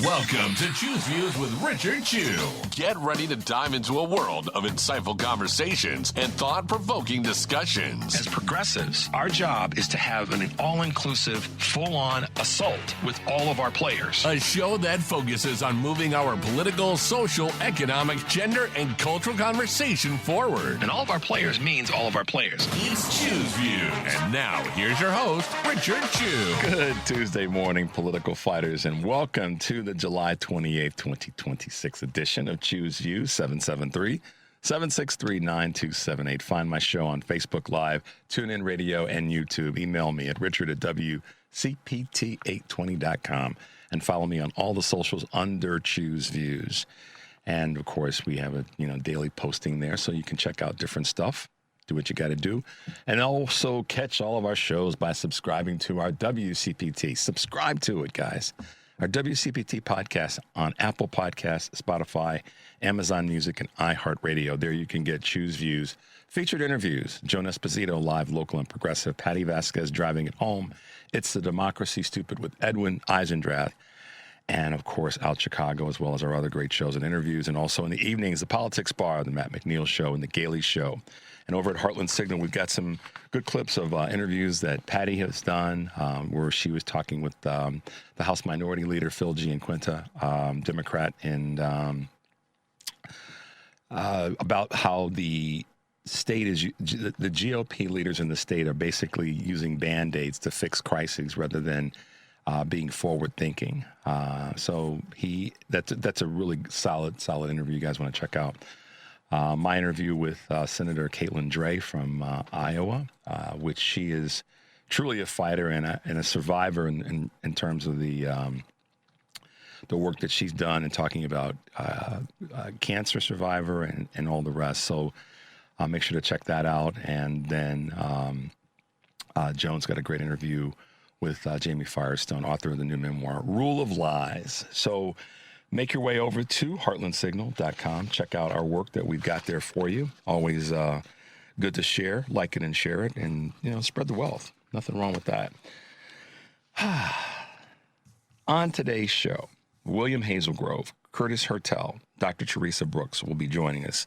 Welcome to Choose Views with Richard Chew. Get ready to dive into a world of insightful conversations and thought-provoking discussions. As progressives, our job is to have an all-inclusive, full-on assault with all of our players. A show that focuses on moving our political, social, economic, gender, and cultural conversation forward. And all of our players means all of our players. It's Choose Views. And now, here's your host, Richard Chew. Good Tuesday morning, political fighters, and welcome to the July 28th, 2026 edition of Choose Views, 773-763-9278. Find my show on Facebook Live, TuneIn Radio, and YouTube. Email me at richard@wcpt820.com and follow me on all the socials under Choose Views. And, of course, we have a daily posting there, so you can check out different stuff. Do what you got to do. And also catch all of our shows by subscribing to our WCPT. Subscribe to it, guys. Our WCPT podcast on Apple Podcasts, Spotify, Amazon Music, and iHeartRadio. There you can get Choose Views, featured interviews, Joan Esposito, live, local, and progressive, Patty Vasquez, Driving It Home, It's the Democracy Stupid with Edwin Eisendrath, and, of course, Out Chicago, as well as our other great shows and interviews. And also in the evenings, the Politics Bar, the Matt McNeil Show, and the Gailey Show. And over at Heartland Signal, we've got some good clips of interviews that Patty has done, where she was talking with the House Minority Leader, Phil Gianquinta, Democrat, and about how the state is, the GOP leaders in the state are basically using Band-Aids to fix crises rather than being forward-thinking. So that's a really solid interview you guys want to check out. My interview with Senator Caitlin Dray from Iowa, which she is truly a fighter and a survivor in terms of the work that she's done and talking about cancer survivor and all the rest. So make sure to check that out. And then Joan's got a great interview with Jamie Firestone, author of the new memoir, Rule of Lies. So make your way over to heartlandsignal.com. Check out our work that we've got there for you. Always good to share, like it and share it, and spread the wealth. Nothing wrong with that. On today's show, William Hazelgrove, Curtis Hertel, Dr. Teresa Brooks will be joining us.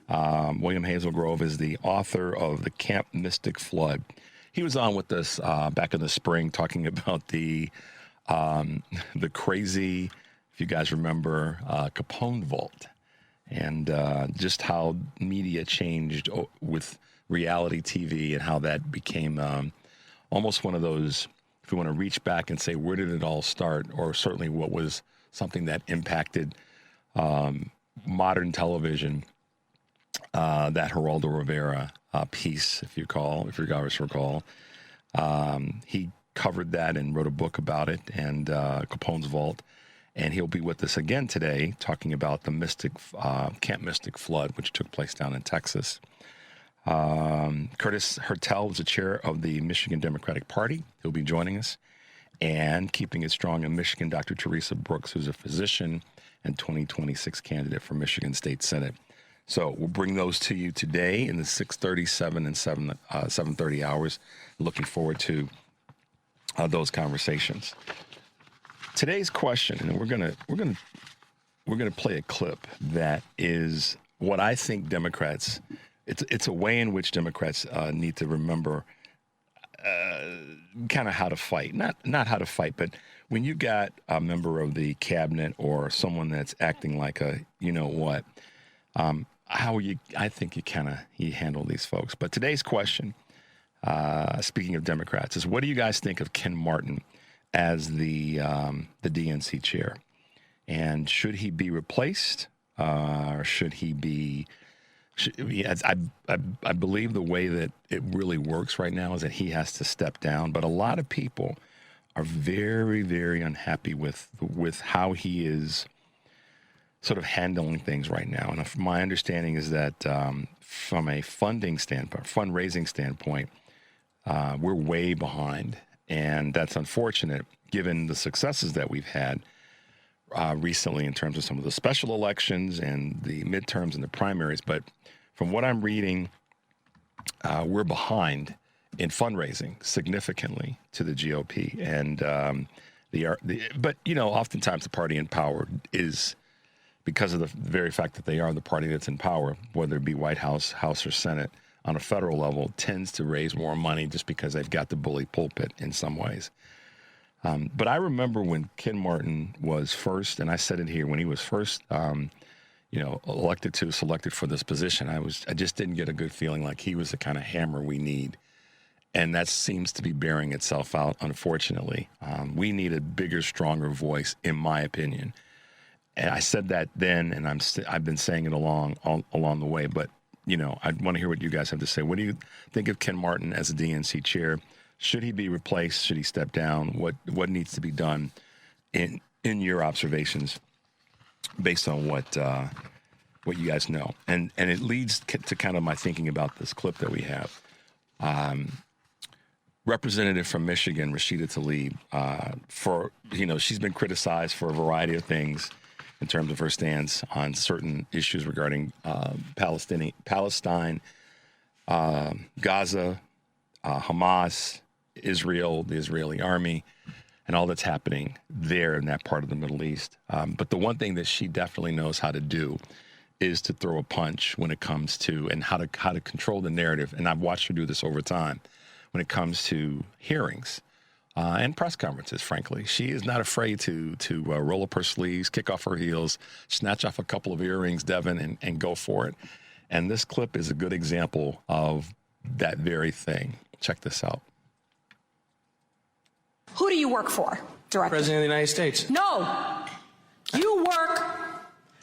William Hazelgrove is the author of The Camp Mystic Flood. He was on with us back in the spring talking about the crazy, if you guys remember, Capone Vault, and just how media changed with reality TV and how that became almost one of those, if you want to reach back and say, where did it all start, or certainly what was something that impacted modern television, that Geraldo Rivera piece, if you guys recall. He covered that and wrote a book about it, and Capone's Vault. And he'll be with us again today talking about the Camp Mystic Flood, which took place down in Texas. Curtis Hertel was the chair of the Michigan Democratic Party. He'll be joining us. And keeping it strong in Michigan, Dr. Teresa Brooks, who's a physician and 2026 candidate for Michigan State Senate. So we'll bring those to you today in the 6:37 and 7:30 hours. Looking forward to those conversations. Today's question, and we're gonna play a clip that is what I think Democrats. It's a way in which Democrats need to remember kind of how to fight. Not how to fight, but when you got a member of the cabinet or someone that's acting like a what. How I think you handle these folks. But today's question, speaking of Democrats, is what do you guys think of Ken Martin as the DNC chair? And should he be replaced? Or should he be? I believe the way that it really works right now is that he has to step down. But a lot of people are very, very unhappy with how he is sort of handling things right now. And my understanding is that from a fundraising standpoint, we're way behind. And that's unfortunate given the successes that we've had recently in terms of some of the special elections and the midterms and the primaries. But from what I'm reading, we're behind in fundraising significantly to the GOP. And But, oftentimes the party in power is, because of the very fact that they are the party that's in power, whether it be White House, House, or Senate, on a federal level, tends to raise more money just because they've got the bully pulpit in some ways. But I remember when Ken Martin was first, and I said it here, when he was first, selected for this position, I just didn't get a good feeling like he was the kind of hammer we need. And that seems to be bearing itself out, unfortunately. We need a bigger, stronger voice, in my opinion. And I said that then, and I've been saying it along the way. But, I want to hear what you guys have to say. What do you think of Ken Martin as a DNC chair? Should he be replaced? Should he step down? What needs to be done in your observations based on what you guys know? And it leads to kind of my thinking about this clip that we have. Representative from Michigan, Rashida Tlaib, she's been criticized for a variety of things in terms of her stance on certain issues regarding Palestine, Gaza, Hamas, Israel, the Israeli army, and all that's happening there in that part of the Middle East. But the one thing that she definitely knows how to do is to throw a punch when it comes to, and how to control the narrative. And I've watched her do this over time when it comes to hearings and press conferences, frankly. She is not afraid to roll up her sleeves, kick off her heels, snatch off a couple of earrings, Devin, and go for it. And this clip is a good example of that very thing. Check this out. Who do you work for, Director? President of the United States. No. You work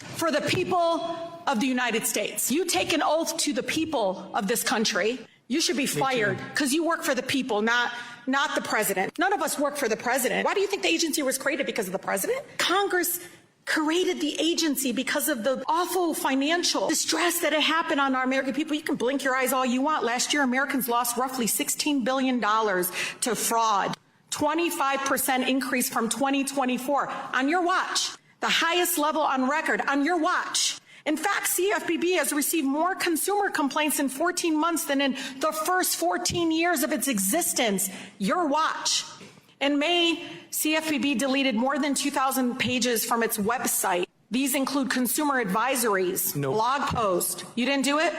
for the people of the United States. You take an oath to the people of this country. You should be fired because you work for the people, not the president. None of us work for the president. Why do you think the agency was created? Because of the president? Congress created the agency because of the awful financial distress that had happened on our American people. You can blink your eyes all you want. Last year, Americans lost roughly $16 billion to fraud. 25% increase from 2024 on your watch. The highest level on record on your watch. In fact, CFPB has received more consumer complaints in 14 months than in the first 14 years of its existence. Your watch. In May, CFPB deleted more than 2,000 pages from its website. These include consumer advisories, blog posts. You didn't do it?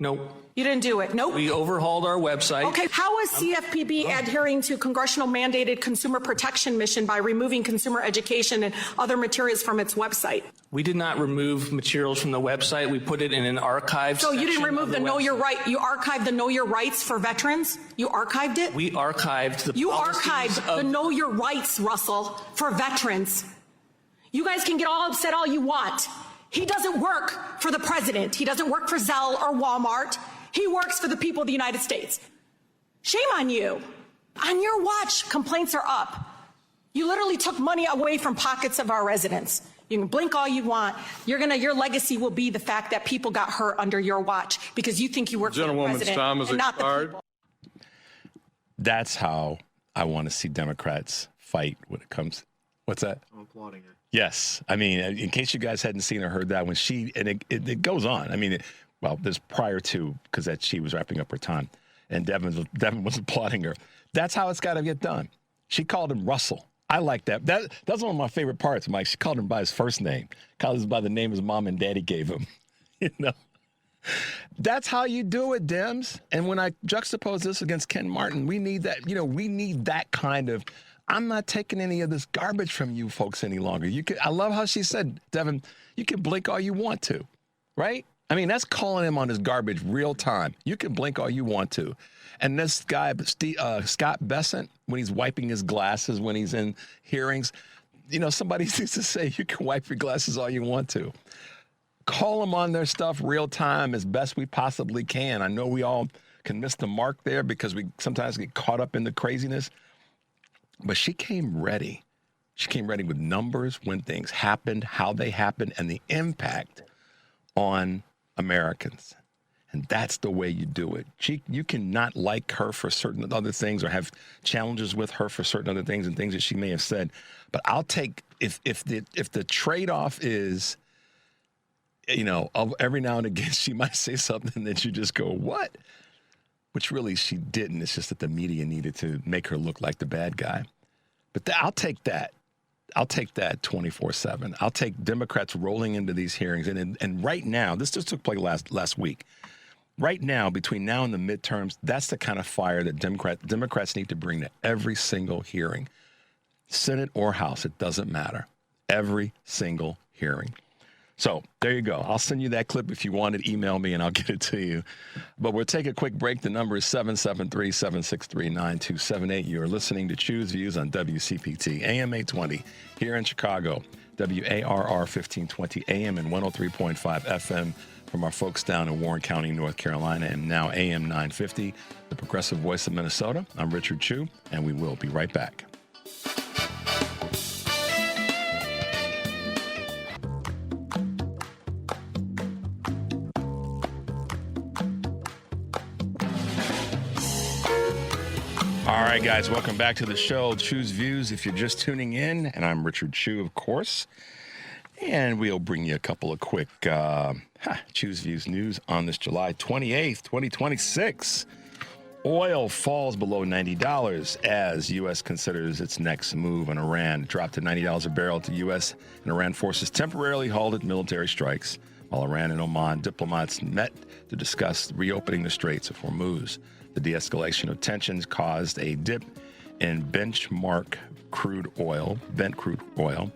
Nope. You didn't do it? Nope. We overhauled our website. Okay, how is CFPB adhering to congressional mandated consumer protection mission by removing consumer education and other materials from its website? We did not remove materials from the website. We put it in an archive So you didn't section remove of the Know Your website. Right, you archived the Know Your Rights for veterans? You archived it? We archived the You policies archived the of Know Your Rights, Russell, for veterans. You guys can get all upset all you want. He doesn't work for the president. He doesn't work for Zelle or Walmart. He works for the people of the United States. Shame on you. On your watch, complaints are up. You literally took money away from pockets of our residents. You can blink all you want. Your legacy will be the fact that people got hurt under your watch because you think you work for the president and not the people. That's how I want to see Democrats fight when it comes. What's that? I'm applauding her. Yes. I mean, in case you guys hadn't seen or heard that, when it goes on. I mean, this prior to, because she was wrapping up her time, and Devin was applauding her. That's how it's got to get done. She called him Russell. I like that. That's one of my favorite parts, Mike. She called him by his first name. Called him by the name his mom and daddy gave him. That's how you do it, Dems. And when I juxtapose this against Ken Martin, we need that. We need that kind of. I'm not taking any of this garbage from you folks any longer. I love how she said, Devin, you can blink all you want to, right? I mean, that's calling him on his garbage real time. You can blink all you want to. And this guy, Scott Bessent, when he's wiping his glasses, when he's in hearings, somebody needs to say, you can wipe your glasses all you want to. Call them on their stuff real time as best we possibly can. I know we all can miss the mark there because we sometimes get caught up in the craziness. But she came ready. She came ready with numbers, when things happened, how they happened, and the impact on Americans. And that's the way you do it. You cannot like her for certain other things or have challenges with her for certain other things and things that she may have said. But I'll take, if the trade-off is, every now and again she might say something that you just go, what? Which really she didn't. It's just that the media needed to make her look like the bad guy. But I'll take that. I'll take that 24/7. I'll take Democrats rolling into these hearings. And right now, this just took place last week. Right now, between now and the midterms, that's the kind of fire that Democrats need to bring to every single hearing. Senate or House, it doesn't matter. Every single hearing. So there you go. I'll send you that clip if you want it. Email me and I'll get it to you. But we'll take a quick break. The number is 773-763-9278. You're listening to Choose Views on WCPT, AM 820 here in Chicago, WARR 1520 AM and 103.5 FM from our folks down in Warren County, North Carolina, and now AM 950, the progressive voice of Minnesota. I'm Richard Chu, and we will be right back. All right, guys, welcome back to the show, Choose Views, if you're just tuning in. And I'm Richard Chu, of course. And we'll bring you a couple of quick Choose Views news on this July 28th, 2026. Oil falls below $90 as U.S. considers its next move on Iran. Dropped to $90 a barrel to U.S. and Iran forces temporarily halted military strikes, while Iran and Oman diplomats met to discuss reopening the Straits of Hormuz. The de-escalation of tensions caused a dip in benchmark crude oil, Brent crude oil.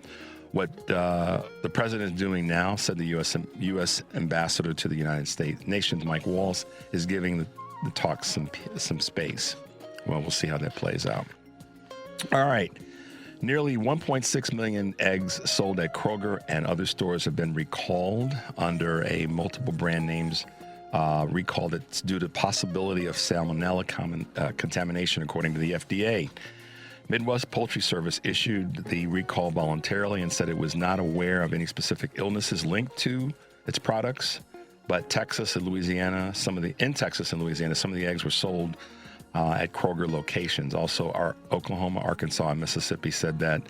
What the president is doing now, said the U.S. ambassador to the United States nations, Mike Waltz, is giving the talks some space. Well, we'll see how that plays out. All right. Nearly 1.6 million eggs sold at Kroger and other stores have been recalled under a multiple brand names recalled. It's due to possibility of salmonella contamination, according to the FDA. Midwest Poultry Service issued the recall voluntarily and said it was not aware of any specific illnesses linked to its products. But Texas and Louisiana, some of the eggs were sold at Kroger locations. Also, Oklahoma, Arkansas, and Mississippi said that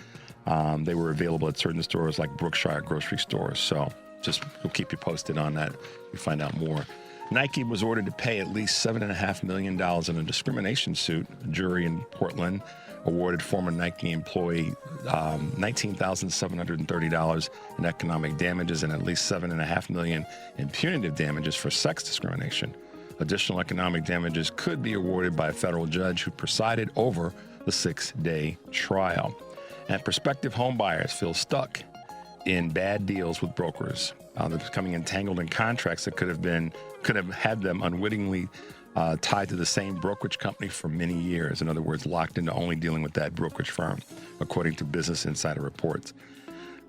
they were available at certain stores like Brookshire grocery stores. So we'll keep you posted on that. We find out more. Nike was ordered to pay at least $7.5 million in a discrimination suit. A jury in Portland awarded former Nike employee $19,730 in economic damages and at least $7.5 million in punitive damages for sex discrimination. Additional economic damages could be awarded by a federal judge who presided over the 6-day trial. And prospective home buyers feel stuck in bad deals with brokers. They're becoming entangled in contracts that could have had them unwittingly tied to the same brokerage company for many years. In other words, locked into only dealing with that brokerage firm, according to Business Insider reports.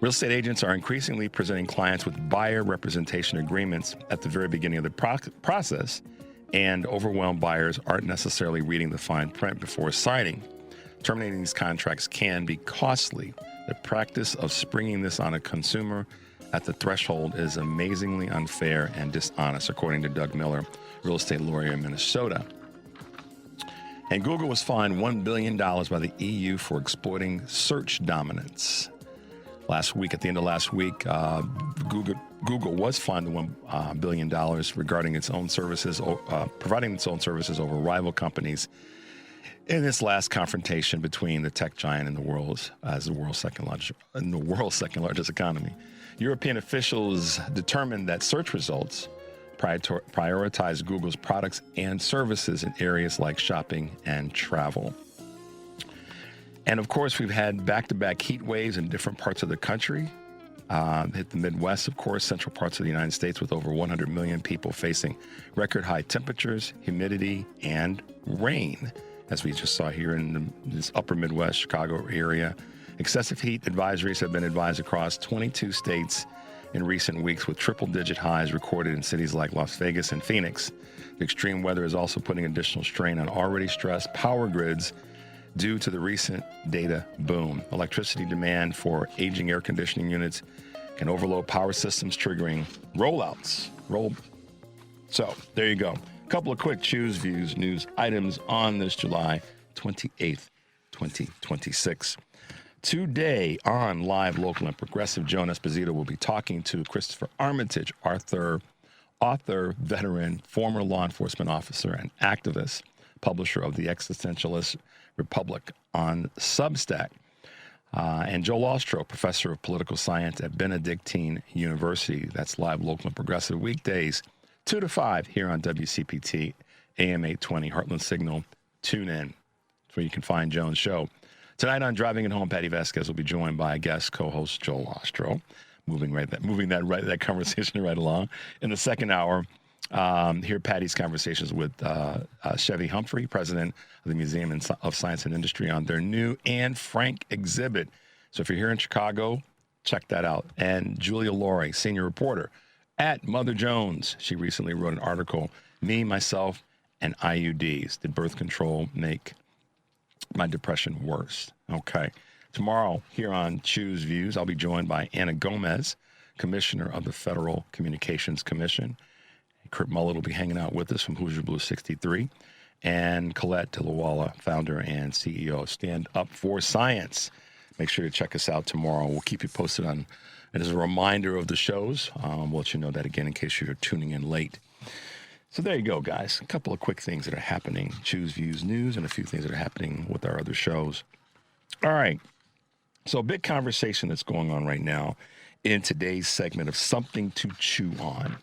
Real estate agents are increasingly presenting clients with buyer representation agreements at the very beginning of the process, and overwhelmed buyers aren't necessarily reading the fine print before signing. Terminating these contracts can be costly. The practice of springing this on a consumer at the threshold is amazingly unfair and dishonest, according to Doug Miller, real estate lawyer in Minnesota. And Google was fined $1 billion by the EU for exploiting search dominance. At the end of last week, Google was fined $1 billion regarding its own services, providing its own services over rival companies in this last confrontation between the tech giant and the world's second largest economy. European officials determined that search results prioritize Google's products and services in areas like shopping and travel. And of course, we've had back-to-back heat waves in different parts of the country. Hit the Midwest, of course, central parts of the United States, with over 100 million people facing record high temperatures, humidity, and rain, as we just saw here in this upper Midwest, Chicago area. Excessive heat advisories have been advised across 22 states in recent weeks, with triple-digit highs recorded in cities like Las Vegas and Phoenix. The extreme weather is also putting additional strain on already stressed power grids due to the recent data boom. Electricity demand for aging air conditioning units can overload power systems, triggering rollouts. So there you go. A couple of quick Choose Views news items on this July 28th, 2026. Today on Live, Local, and Progressive, Joan Esposito will be talking to Christopher Armitage, author, veteran, former law enforcement officer, and activist, publisher of The Existentialist Republic on Substack. And Joel Ostrow, professor of political science at Benedictine University. That's live, local, and progressive weekdays, 2 to 5 here on WCPT, AM 820, Heartland Signal. Tune in. That's where you can find Joan's show. Tonight on Driving It Home, Patty Vasquez will be joined by guest co-host Joel Ostrow, moving that conversation right along. In the second hour, hear Patty's conversations with Chevy Humphrey, president of the Museum of Science and Industry, on their new Anne Frank exhibit. So if you're here in Chicago, check that out. And Julia Laurie, senior reporter at Mother Jones. She recently wrote an article, Me, Myself, and IUDs. Did birth control make my depression worse? Okay. Tomorrow here on Choose Views, I'll be joined by Anna Gomez, commissioner of the Federal Communications Commission. Kurt Mullet will be hanging out with us from Hoosier Blue 63. And Colette Dilawala, founder and CEO of Stand Up for Science. Make sure to check us out tomorrow. We'll keep you posted on it as a reminder of the shows. We'll let you know that again in case you're tuning in late. So there you go, guys. A couple of quick things that are happening. Choose Views News and a few things that are happening with our other shows. All right. So a big conversation that's going on right now in today's segment of Something to Chew On.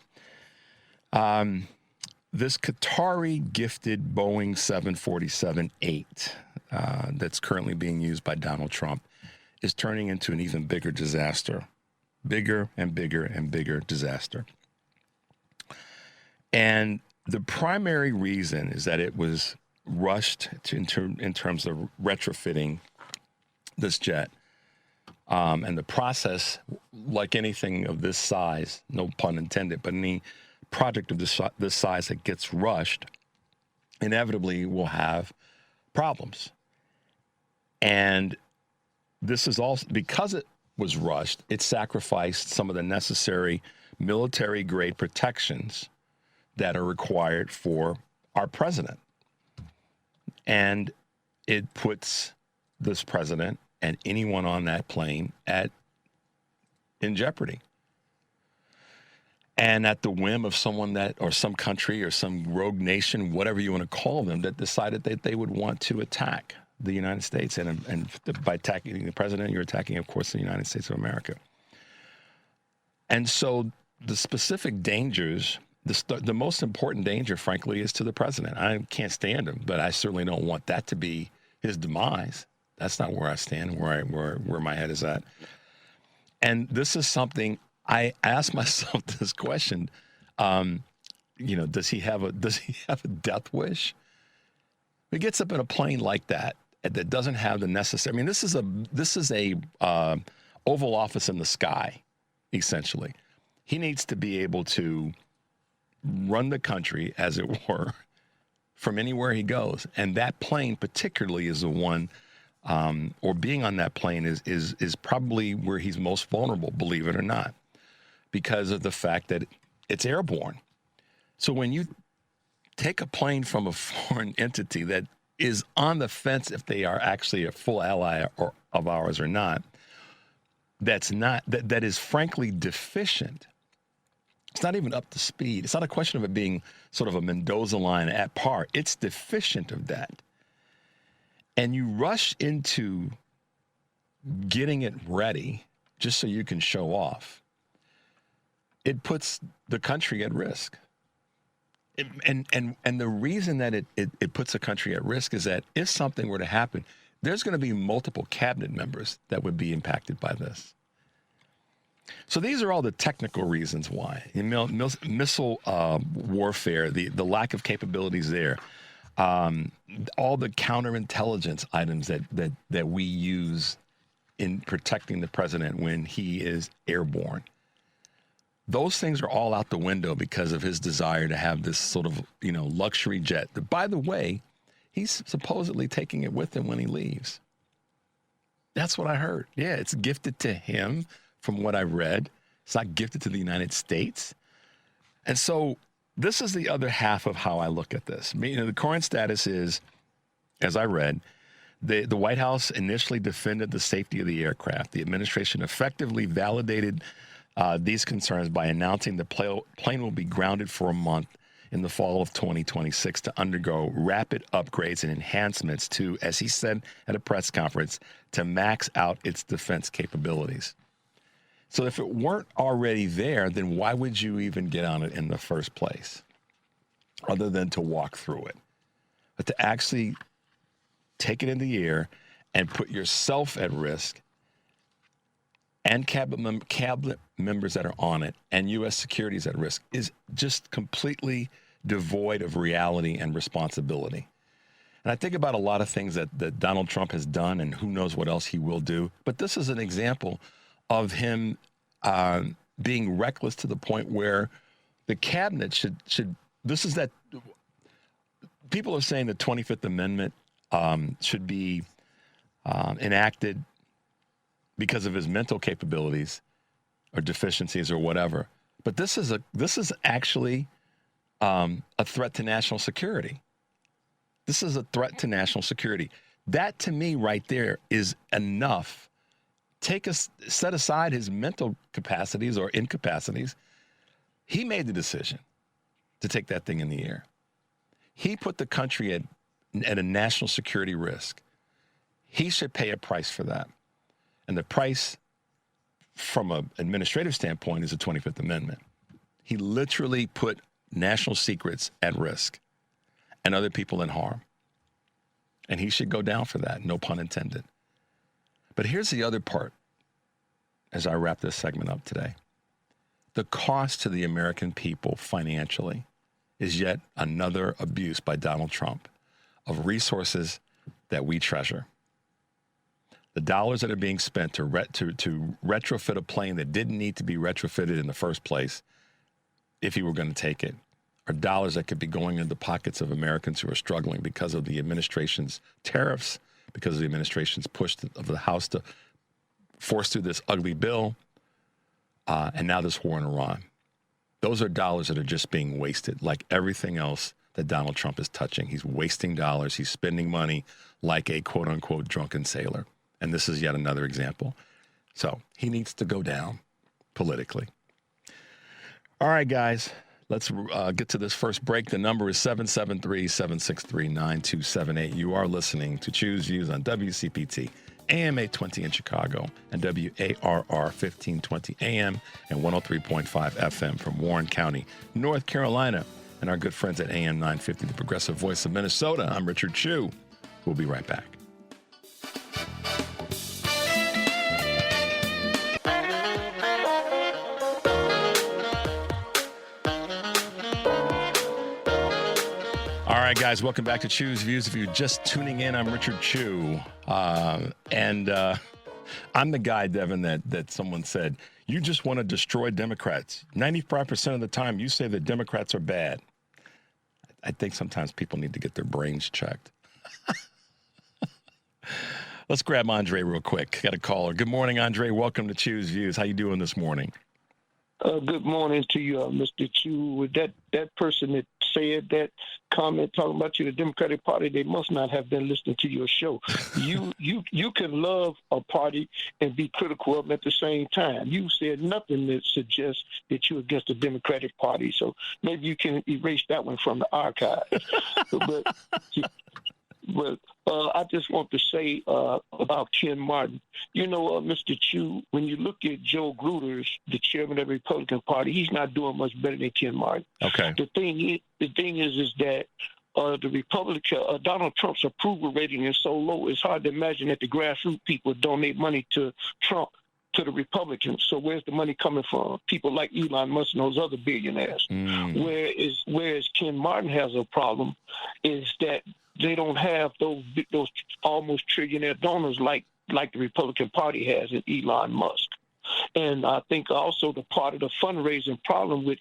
This Qatari gifted Boeing 747-8 that's currently being used by Donald Trump is turning into an even bigger disaster. Bigger and bigger and bigger disaster. And the primary reason is that it was rushed in terms of retrofitting this jet. And the process, like anything of this size, no pun intended, but any project of this size that gets rushed inevitably will have problems. And this is also, because it was rushed, it sacrificed some of the necessary military-grade protections that are required for our president. And it puts this president and anyone on that plane in jeopardy. And at the whim of someone or some country or some rogue nation, whatever you want to call them, that decided that they would want to attack the United States. And by attacking the president, you're attacking, of course, the United States of America. And so the specific dangers, the most important danger, frankly, is to the president. I can't stand him, but I certainly don't want that to be his demise. That's not where I stand, where my head is at. And this is something I ask myself this question. Does he have a death wish? He gets up in a plane like that doesn't have the necessary. I mean, this is a Oval Office in the sky, essentially. He needs to be able to run the country, as it were, from anywhere he goes. And that plane particularly is the one, or being on that plane is probably where he's most vulnerable, believe it or not, because of the fact that it's airborne. So when you take a plane from a foreign entity that is on the fence if they are actually a full ally of ours or not, that is frankly deficient. It's not even up to speed. It's not a question of it being sort of a Mendoza line at par. It's deficient of that. And you rush into getting it ready just so you can show off. It puts the country at risk. And the reason that it puts a country at risk is that if something were to happen, there's going to be multiple cabinet members that would be impacted by this. So these are all the technical reasons why. Missile warfare, the lack of capabilities there, all the counterintelligence items that we use in protecting the president when he is airborne. Those things are all out the window because of his desire to have this sort of, luxury jet. By the way, he's supposedly taking it with him when he leaves. That's what I heard. Yeah, it's gifted to him from what I read. It's not gifted to the United States. And so this is the other half of how I look at this. The current status is, as I read, the White House initially defended the safety of the aircraft. The administration effectively validated these concerns by announcing the plane will be grounded for a month in the fall of 2026 to undergo rapid upgrades and enhancements to, as he said at a press conference, to max out its defense capabilities. So if it weren't already there, then why would you even get on it in the first place, other than to walk through it? But to actually take it in the air and put yourself at risk, and cabinet members that are on it, and U.S. security is at risk, is just completely devoid of reality and responsibility. And I think about a lot of things that Donald Trump has done, and who knows what else he will do. But this is an example of him being reckless to the point where the cabinet should this is that people are saying the 25th Amendment should be enacted because of his mental capabilities or deficiencies or whatever. But this is actually a threat to national security. This is a threat to national security. That, to me, right there is enough. Set aside his mental capacities or incapacities. He made the decision to take that thing in the air. He put the country at a national security risk. He should pay a price for that. And the price from an administrative standpoint is the 25th Amendment. He literally put national secrets at risk and other people in harm. And he should go down for that, no pun intended. But here's the other part as I wrap this segment up today. The cost to the American people financially is yet another abuse by Donald Trump of resources that we treasure. The dollars that are being spent to retrofit a plane that didn't need to be retrofitted in the first place, if he were going to take it, are dollars that could be going into the pockets of Americans who are struggling because of the administration's tariffs, because of the administration's push of the House to force through this ugly bill, and now this war in Iran. Those are dollars that are just being wasted, like everything else that Donald Trump is touching. He's wasting dollars. He's spending money like a quote-unquote drunken sailor. And this is yet another example. So he needs to go down politically. All right, guys, let's get to this first break. The number is 773-763-9278. You are listening to Choose Views on WCPT, AM 820 in Chicago, and WARR 1520 AM and 103.5 FM from Warren County, North Carolina, and our good friends at AM 950, the Progressive Voice of Minnesota. I'm Richard Chu. We'll be right back. All right, guys, welcome back to Choose Views. If you're just tuning in, I'm Richard Chu. And I'm the guy, Devin, that someone said, you just want to destroy Democrats. 95% of the time, you say that Democrats are bad. I think sometimes people need to get their brains checked. Let's grab Andre real quick. Got a caller. Good morning, Andre. Welcome to Choose Views. How you doing this morning? Good morning to you, Mr. Chu. That person that said that comment talking about you, the Democratic Party, they must not have been listening to your show. You can love a party and be critical of them at the same time. You said nothing that suggests that you're against the Democratic Party, so maybe you can erase that one from the archive. But I just want to say about Ken Martin. You know, Mr. Chu, when you look at Joe Gruters, the chairman of the Republican Party, he's not doing much better than Ken Martin. Okay. The thing is that the Republican Donald Trump's approval rating is so low. It's hard to imagine that the grassroots people donate money to Trump, to the Republicans. So where's the money coming from? People like Elon Musk and those other billionaires. Whereas Ken Martin has a problem is that they don't have those almost trillionaire donors like the Republican Party has in Elon Musk. And I think also the part of the fundraising problem with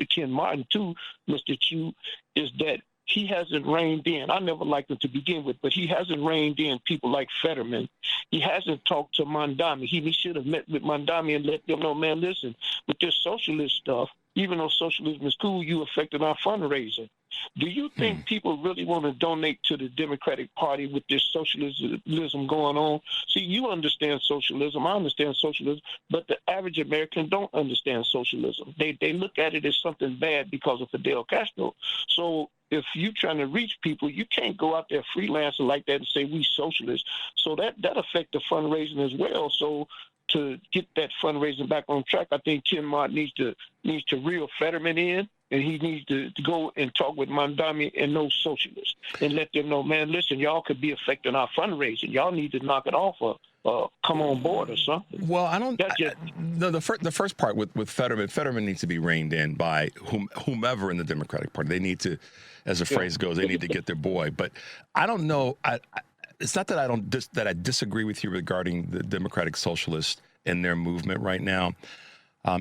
Ken Martin too, Mr. Chu, is that he hasn't reined in. I never liked him to begin with, but he hasn't reined in people like Fetterman. He hasn't talked to Mondami. He should have met with Mondami and let them know, man, listen, with this socialist stuff, even though socialism is cool, you affected our fundraising. Do you think people really want to donate to the Democratic Party with this socialism going on? See, you understand socialism. I understand socialism, but the average American don't understand socialism. They look at it as something bad because of Fidel Castro. So if you're trying to reach people, you can't go out there freelancing like that and say we socialists. So that affects the fundraising as well. So to get that fundraising back on track, I think Ken Martin needs to reel Fetterman in. And he needs to go and talk with Mamdani and those socialists and let them know, man, listen, y'all could be affecting our fundraising. Y'all need to knock it off or come on board or something. Well, the first part with Fetterman needs to be reined in by whomever in the Democratic Party. They need to, as the phrase goes, they need to get their boy. But I don't know. It's not that I disagree with you regarding the Democratic Socialists and their movement right now.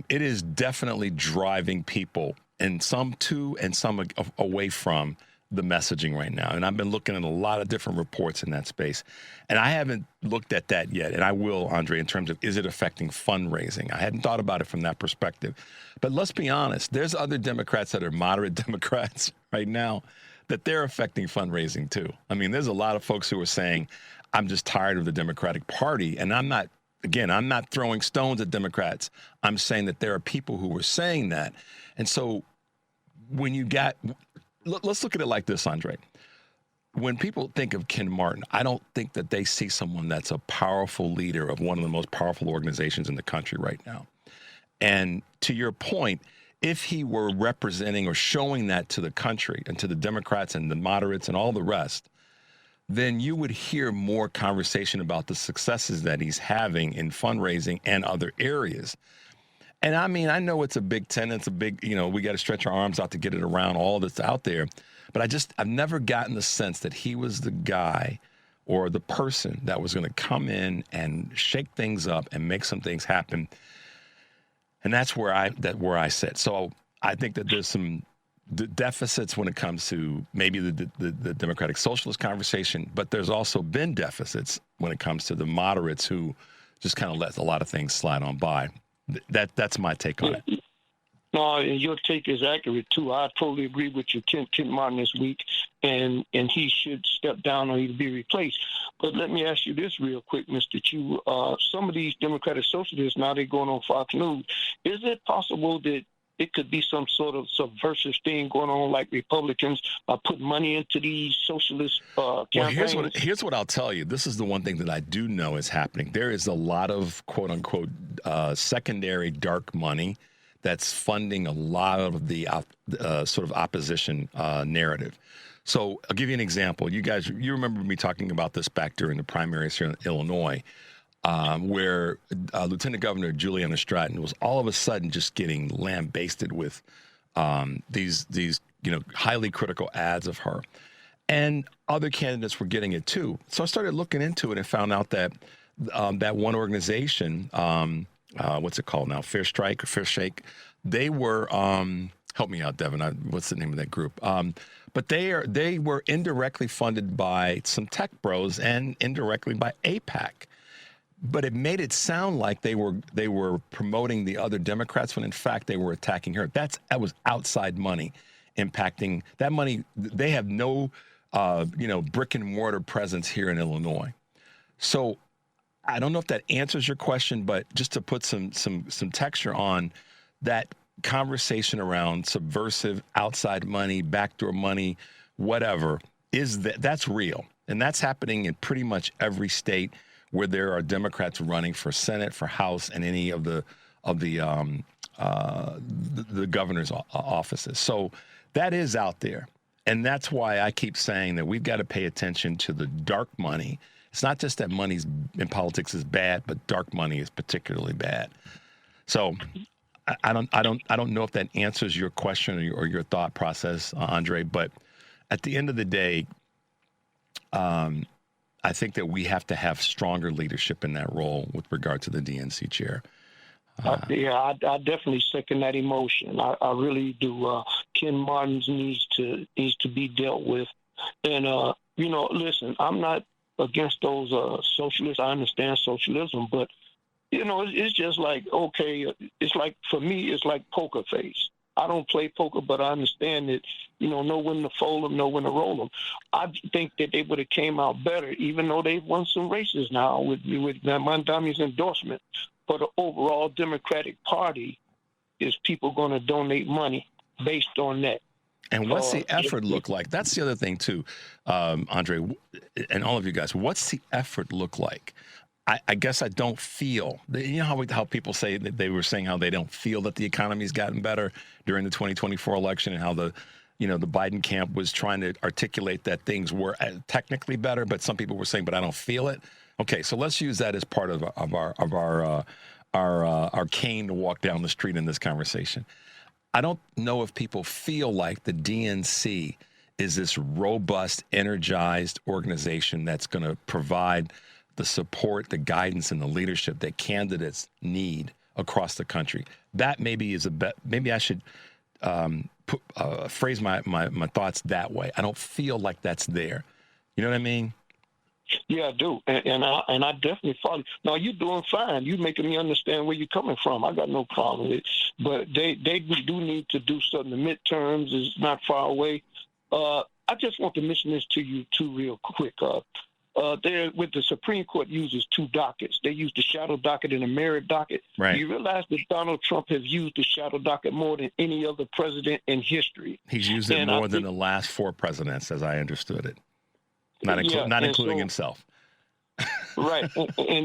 It is definitely driving people, and some to and some away from the messaging right now. And I've been looking at a lot of different reports in that space. And I haven't looked at that yet. And I will, Andre, in terms of, is it affecting fundraising? I hadn't thought about it from that perspective. But let's be honest, there's other Democrats that are moderate Democrats right now that they're affecting fundraising too. I mean, there's a lot of folks who are saying, I'm just tired of the Democratic Party. And I'm not throwing stones at Democrats. I'm saying that there are people who are saying that. And so let's look at it like this, Andre. When people think of Ken Martin, I don't think that they see someone that's a powerful leader of one of the most powerful organizations in the country right now. And to your point, if he were representing or showing that to the country and to the Democrats and the moderates and all the rest, then you would hear more conversation about the successes that he's having in fundraising and other areas. And I mean, I know it's a big tent, it's a big, we got to stretch our arms out to get it around all that's out there. But I've never gotten the sense that he was the guy or the person that was going to come in and shake things up and make some things happen. And that's where I sit. So I think that there's some deficits when it comes to maybe the Democratic Socialist conversation, but there's also been deficits when it comes to the moderates who just kind of let a lot of things slide on by. That's my take on it. No, and your take is accurate too. I totally agree with you, Ken Martin this week, and he should step down or either be replaced. But let me ask you this real quick, Mr. Chu. Some of these Democratic Socialists, now they're going on Fox News. Is it possible that it could be some sort of subversive thing going on, like Republicans put money into these socialist campaigns? Well, here's what I'll tell you. This is the one thing that I do know is happening. There is a lot of, quote unquote, secondary dark money that's funding a lot of the sort of opposition narrative. So I'll give you an example. You remember me talking about this back during the primaries here in Illinois, where Lieutenant Governor Juliana Stratton was all of a sudden just getting lambasted with these highly critical ads of her, and other candidates were getting it too. So I started looking into it and found out that that one organization, what's it called now, Fair Shake, they were help me out, Devin. What's the name of that group? But they were indirectly funded by some tech bros and indirectly by AIPAC. But it made it sound like they were promoting the other Democrats when in fact they were attacking her. That was outside money impacting that money. They have no brick and mortar presence here in Illinois. So I don't know if that answers your question, but just to put some texture on that conversation around subversive outside money, backdoor money, whatever, that's real. And that's happening in pretty much every state where there are Democrats running for Senate, for House, and any of the governor's offices. So that is out there. And that's why I keep saying that we've got to pay attention to the dark money. It's not just that money in politics is bad, but dark money is particularly bad. So I don't know if that answers your question or your thought process, Andre, but at the end of the day, I think that we have to have stronger leadership in that role with regard to the DNC chair. I definitely second that emotion. I really do. Ken Martin needs to be dealt with. And, listen, I'm not against those socialists. I understand socialism, but, it's just like, okay, it's like, for me, it's like poker face. I don't play poker, but I understand that, know when to fold them, know when to roll them. I think that they would have came out better, even though they've won some races now with Mondami's endorsement. For the overall Democratic Party, is people going to donate money based on that? And what's the effort look like? That's the other thing, too, Andre, and all of you guys. What's the effort look like? I guess I don't feel, how people say that they were saying how they don't feel that the economy's gotten better during the 2024 election, and how the Biden camp was trying to articulate that things were technically better, but some people were saying, but I don't feel it. Okay, so let's use that as part of our cane to walk down the street in this conversation. I don't know if people feel like the DNC is this robust, energized organization that's going to provide the support, the guidance, and the leadership that candidates need across the country. That maybe is maybe I should phrase my thoughts that way. I don't feel like that's there. You know what I mean? Yeah, I do, and I definitely follow. Now, you're doing fine. You're making me understand where you're coming from. I got no problem with it. But they do need to do something. The midterms is not far away. I just want to mention this to you, too, real quick. There, with the Supreme Court uses two dockets. They use the shadow docket and the merit docket. Right. Do you realize that Donald Trump has used the shadow docket more than any other president in history? He's used it more than the last four presidents, as I understood it. Not including himself. Right.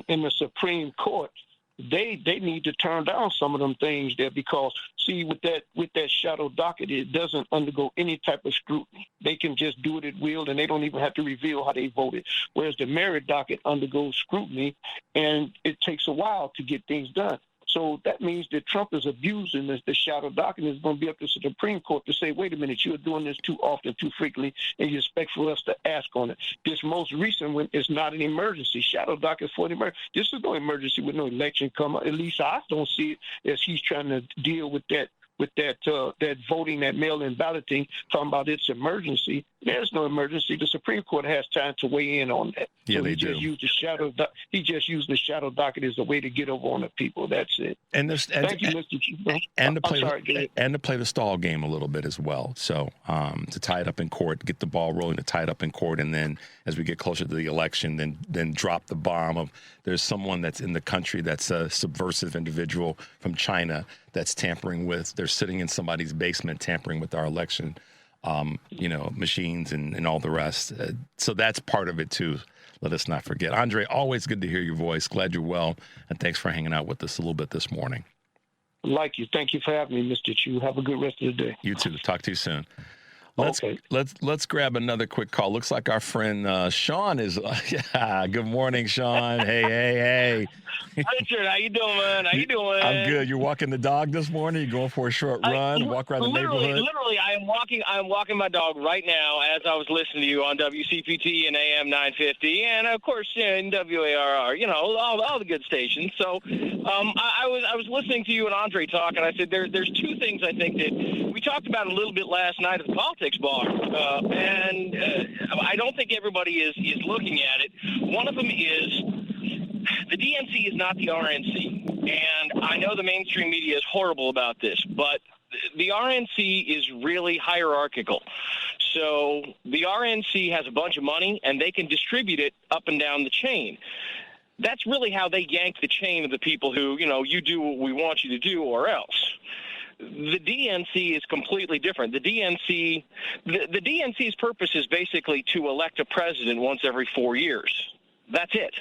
In the Supreme Court, they need to turn down some of them things there, because see, with that shadow docket, it doesn't undergo any type of scrutiny. They can just do it at will, and they don't even have to reveal how they voted. Whereas the merit docket undergoes scrutiny, and it takes a while to get things done. So that means that Trump is abusing the shadow docket, and it's going to be up to the Supreme Court to say, wait a minute, you're doing this too often, too frequently, and you expect for us to ask on it. This most recent one is not an emergency. Shadow docket for the emergency. This is no emergency with no election come up. At least I don't see it as he's trying to deal with that voting, that mail-in balloting, talking about its emergency. There's no emergency. The Supreme Court has time to weigh in on that. Yeah, so they do. He just used the shadow docket as a way to get over on the people. That's it. And Thank you, Mr. Chief. And to play the stall game a little bit as well. So to tie it up in court, get the ball rolling, to tie it up in court, and then as we get closer to the election, then drop the bomb of there's someone that's in the country that's a subversive individual from China that's tampering with. They're sitting in somebody's basement tampering with our election, machines and all the rest. So that's part of it too. Let us not forget. Andre, always good to hear your voice. Glad you're well, and thanks for hanging out with us a little bit this morning. Like you. Thank you for having me, Mr. Chu. Have a good rest of the day. You too. Talk to you soon. Okay. Let's grab another quick call. Looks like our friend Sean is. Good morning, Sean. Hey. Richard, how you doing, man? How you doing? I'm good. You're walking the dog this morning. You going for a short run? Walk around the neighborhood. Literally, I am walking my dog right now as I was listening to you on WCPT and AM 950, and of course in WARR. All the good stations. So I was listening to you and Andre talk, and I said there's two things I think that we talked about a little bit last night at the politics bar, and I don't think everybody is looking at it. One of them is the DNC is not the RNC, and I know the mainstream media is horrible about this, but the RNC is really hierarchical. So the RNC has a bunch of money, and they can distribute it up and down the chain. That's really how they yank the chain of the people who, you do what we want you to do or else. The DNC is completely different. The DNC's purpose is basically to elect a president once every 4 years. That's it.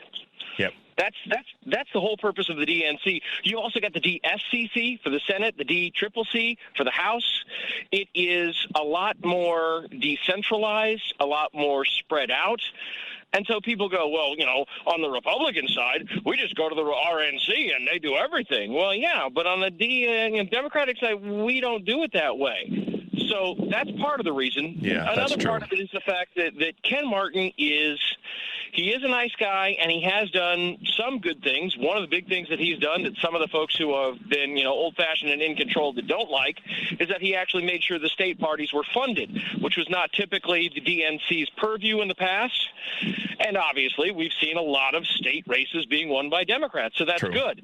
Yep. That's the whole purpose of the DNC. You also got the DSCC for the Senate, the DCCC for the House. It is a lot more decentralized, a lot more spread out. And so people go, well, on the Republican side, we just go to the RNC and they do everything. Well, yeah, but on the Democratic side, we don't do it that way. So that's part of the reason. Yeah, Another part of it is the fact that Ken Martin is a nice guy, and he has done some good things. One of the big things that he's done that some of the folks who have been, old-fashioned and in control that don't like is that he actually made sure the state parties were funded, which was not typically the DNC's purview in the past. And obviously, we've seen a lot of state races being won by Democrats, so that's True. good.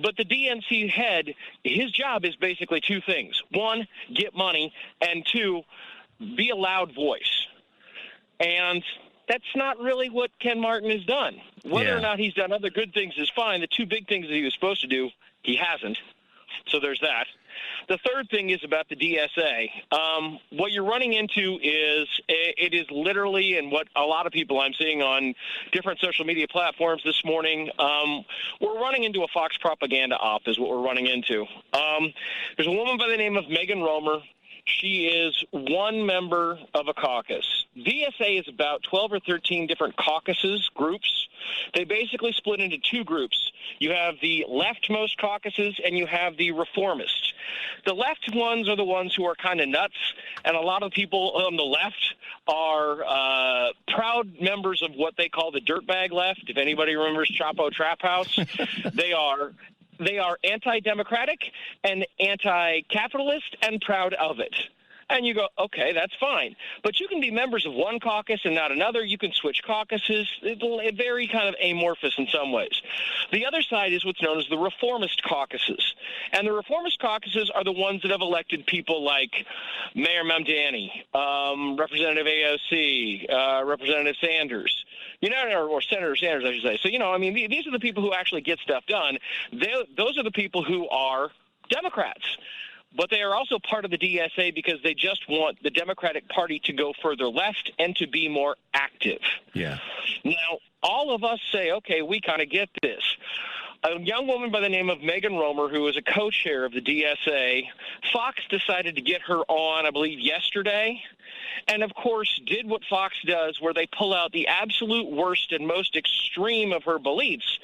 But the DNC head, his job is basically two things. One, get money, and two, be a loud voice. And that's not really what Ken Martin has done. Whether or not he's done other good things is fine. The two big things that he was supposed to do, he hasn't. So there's that. The third thing is about the DSA. What you're running into is it is literally, and what a lot of people I'm seeing on different social media platforms this morning, we're running into a Fox propaganda op is what we're running into. There's a woman by the name of Megan Romer. She is one member of a caucus. DSA is about 12 or 13 different caucuses, groups. They basically split into two groups. You have the leftmost caucuses and you have the reformists. The left ones are the ones who are kind of nuts, and a lot of people on the left are proud members of what they call the dirtbag left. If anybody remembers Chapo Trap House, they are anti-democratic and anti-capitalist and proud of it. And you go, okay, that's fine. But you can be members of one caucus and not another. You can switch caucuses. It's very kind of amorphous in some ways. The other side is what's known as the reformist caucuses. And the reformist caucuses are the ones that have elected people like Mayor Mamdani, Representative AOC, Representative Sanders. Or Senator Sanders, I should say. So, these are the people who actually get stuff done. Those are the people who are Democrats. But they are also part of the DSA because they just want the Democratic Party to go further left and to be more active. Yeah. Now, all of us say, okay, we kind of get this. A young woman by the name of Megan Romer, who is a co-chair of the DSA, Fox decided to get her on, I believe, yesterday. And, of course, did what Fox does, where they pull out the absolute worst and most extreme of her beliefs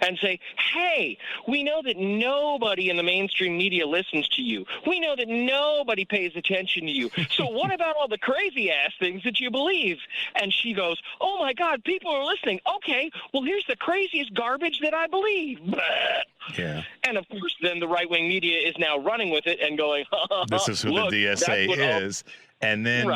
and say, hey, we know that nobody in the mainstream media listens to you. We know that nobody pays attention to you. So what about all the crazy-ass things that you believe? And she goes, oh, my God, people are listening. Okay, well, here's the craziest garbage that I believe. Yeah. And, of course, then the right-wing media is now running with it and going, this is who look, the DSA is. And then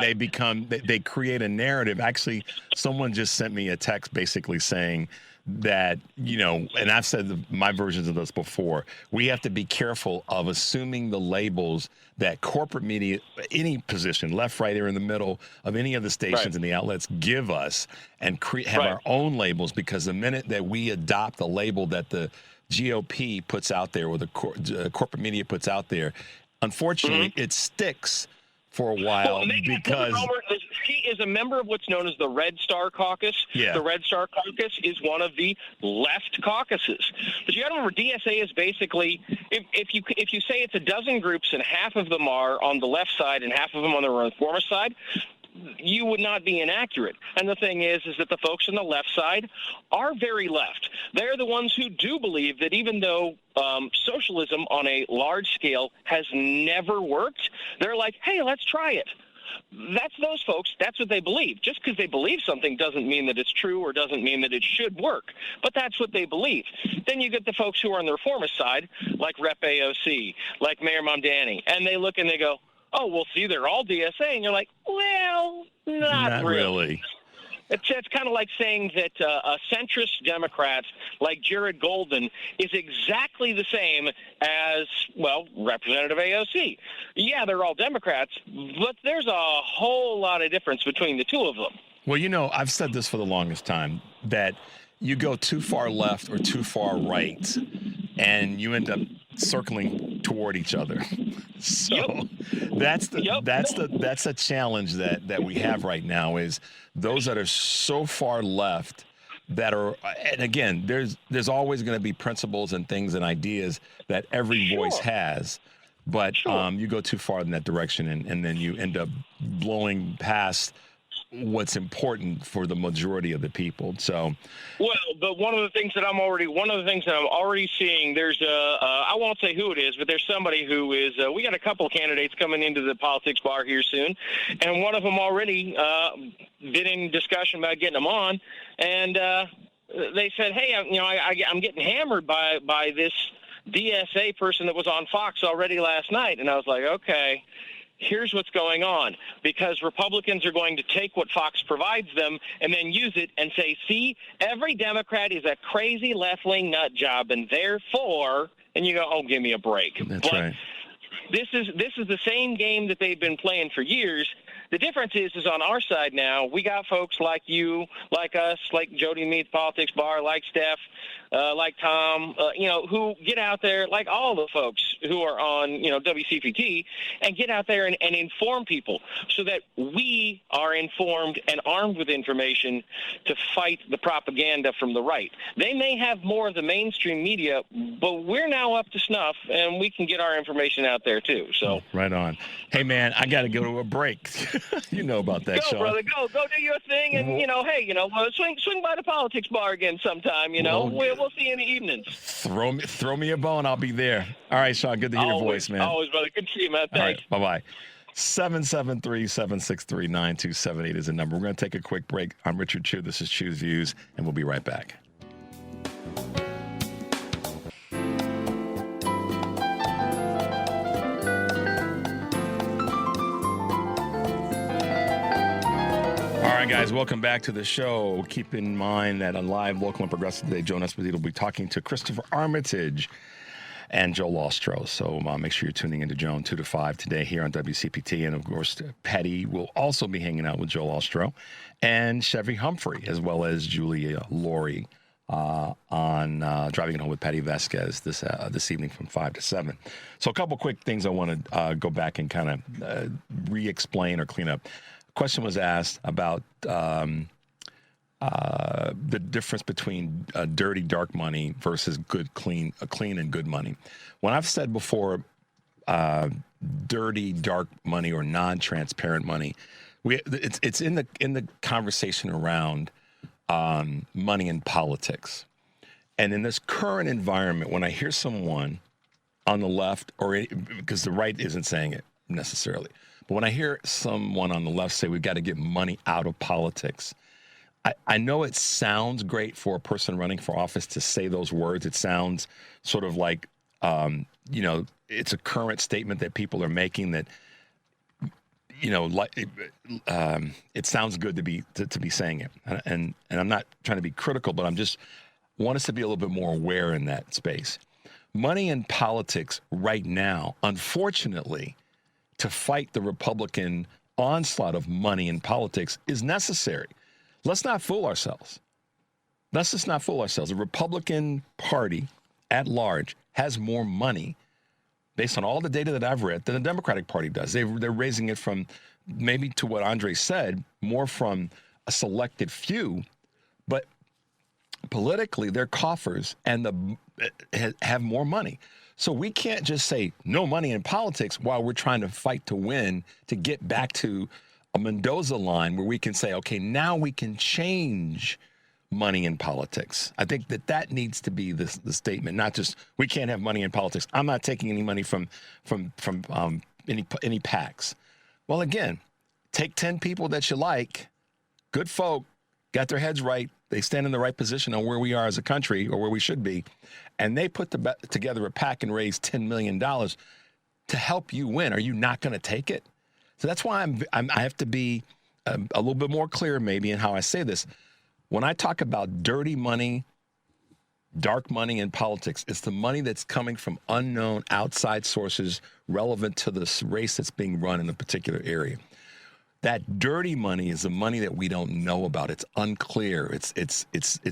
they create a narrative. Actually, someone just sent me a text basically saying that, and I've said my versions of this before, we have to be careful of assuming the labels that corporate media, any position, left, right, or in the middle of any of the stations and the outlets give us and have our own labels, because the minute that we adopt the label that the GOP puts out there or the corporate media puts out there, unfortunately, it sticks for a while because she is a member of what's known as the Red Star Caucus. Yeah. The Red Star Caucus is one of the left caucuses. But you got to remember, DSA is basically, if you say it's a dozen groups and half of them are on the left side and half of them on the reformist side, you would not be inaccurate. And the thing is that the folks on the left side are very left. They're the ones who do believe that even though socialism on a large scale has never worked, they're like, hey, let's try it. That's those folks. That's what they believe. Just because they believe something doesn't mean that it's true or doesn't mean that it should work. But that's what they believe. Then you get the folks who are on the reformist side, like Rep AOC, like Mayor Mamdani, and they look and they go, oh, well, see, they're all DSA. And you're like, well, not really. It's kind of like saying that a centrist Democrat like Jared Golden is exactly the same as, well, Representative AOC. Yeah, they're all Democrats, but there's a whole lot of difference between the two of them. Well, I've said this for the longest time, that you go too far left or too far right, and you end up circling toward each other. So that's a challenge that we have right now, is those that are so far left that are, and again, there's always going to be principles and things and ideas that every voice has, but you go too far in that direction, and then you end up blowing past what's important for the majority of the people. So, well, but one of the things that I'm already seeing, there's I won't say who it is, but there's somebody who is, we got a couple of candidates coming into the politics bar here soon, and one of them already been in discussion about getting them on, and they said, hey, I'm getting hammered by this DSA person that was on Fox already last night. And I was like, okay, here's what's going on, because Republicans are going to take what Fox provides them and then use it and say, see, every Democrat is a crazy left-wing nut job, and therefore and you go, oh, give me a break. That's right. This is the same game that they've been playing for years. The difference is on our side now, we got folks like you, like us, like Jody Meets Politics Bar, like Steph, like Tom, who get out there, like all the folks who are on, WCPT, and get out there and inform people so that we are informed and armed with information to fight the propaganda from the right. They may have more of the mainstream media, but we're now up to snuff, and we can get our information out there too. So right on. Hey, man, I got to go to a break. You know about that, Sean. Go, brother, go do your thing, and swing by the Politics Bar again sometime. We'll see you in the evenings. Throw me a bone, I'll be there. All right, Sean, good to hear your voice, man. Always, brother. Good to see you, man. Thanks. All right, bye-bye. 773-763-9278 is the number. We're going to take a quick break. I'm Richard Chew. This is Chew's Views, and we'll be right back. All right, guys, welcome back to the show. Keep in mind that on Live, Local, and Progressive today, Joe Esposito will be talking to Christopher Armitage and Joel Ostrow. So make sure you're tuning into Joan 2 to 5 today here on WCPT. And, of course, Patty will also be hanging out with Joel Ostrow and Chevy Humphrey, as well as Julia Laurie on Driving It Home with Patty Vasquez this evening from 5 to 7. So a couple quick things I want to go back and kind of re-explain or clean up. Question was asked about the difference between dirty, dark money versus clean and good money. When I've said before, dirty, dark money or non-transparent money, it's in the conversation around money in politics. And in this current environment, when I hear someone on the left, because the right isn't saying it necessarily, but when I hear someone on the left say we've got to get money out of politics, I know it sounds great for a person running for office to say those words. It sounds sort of like, it's a current statement that people are making that, it sounds good to be saying it. And I'm not trying to be critical, but I'm just want us to be a little bit more aware in that space. Money in politics right now, unfortunately, to fight the Republican onslaught of money in politics is necessary. Let's not fool ourselves. Let's just not fool ourselves. The Republican Party at large has more money, based on all the data that I've read, than the Democratic Party does. They're raising it from, maybe to what Andre said, more from a selected few, but politically their coffers and have more money. So we can't just say no money in politics while we're trying to fight to win to get back to a Mendoza line where we can say, okay, now we can change money in politics. I think that needs to be the statement, not just we can't have money in politics. I'm not taking any money from any PACs. Well, again, take 10 people that you like, good folk, got their heads right. They stand in the right position on where we are as a country or where we should be. And they put together a PAC and raise $10 million to help you win. Are you not going to take it? So that's why I have to be a little bit more clear maybe in how I say this. When I talk about dirty money, dark money in politics, it's the money that's coming from unknown outside sources relevant to this race that's being run in a particular area. That dirty money is the money that we don't know about. It's unclear. It's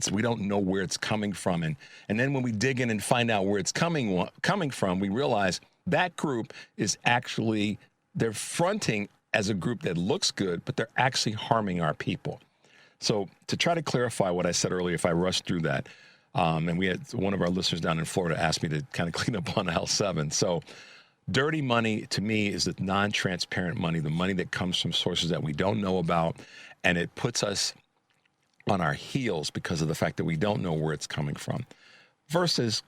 we don't know where it's coming from. And then when we dig in and find out where it's coming from, we realize that group is actually, they're fronting as a group that looks good, but they're actually harming our people. So to try to clarify what I said earlier, if I rushed through that, and we had one of our listeners down in Florida asked me to kind of clean up on aisle 7. So dirty money, to me, is the non-transparent money, the money that comes from sources that we don't know about, and it puts us on our heels because of the fact that we don't know where it's coming from, versus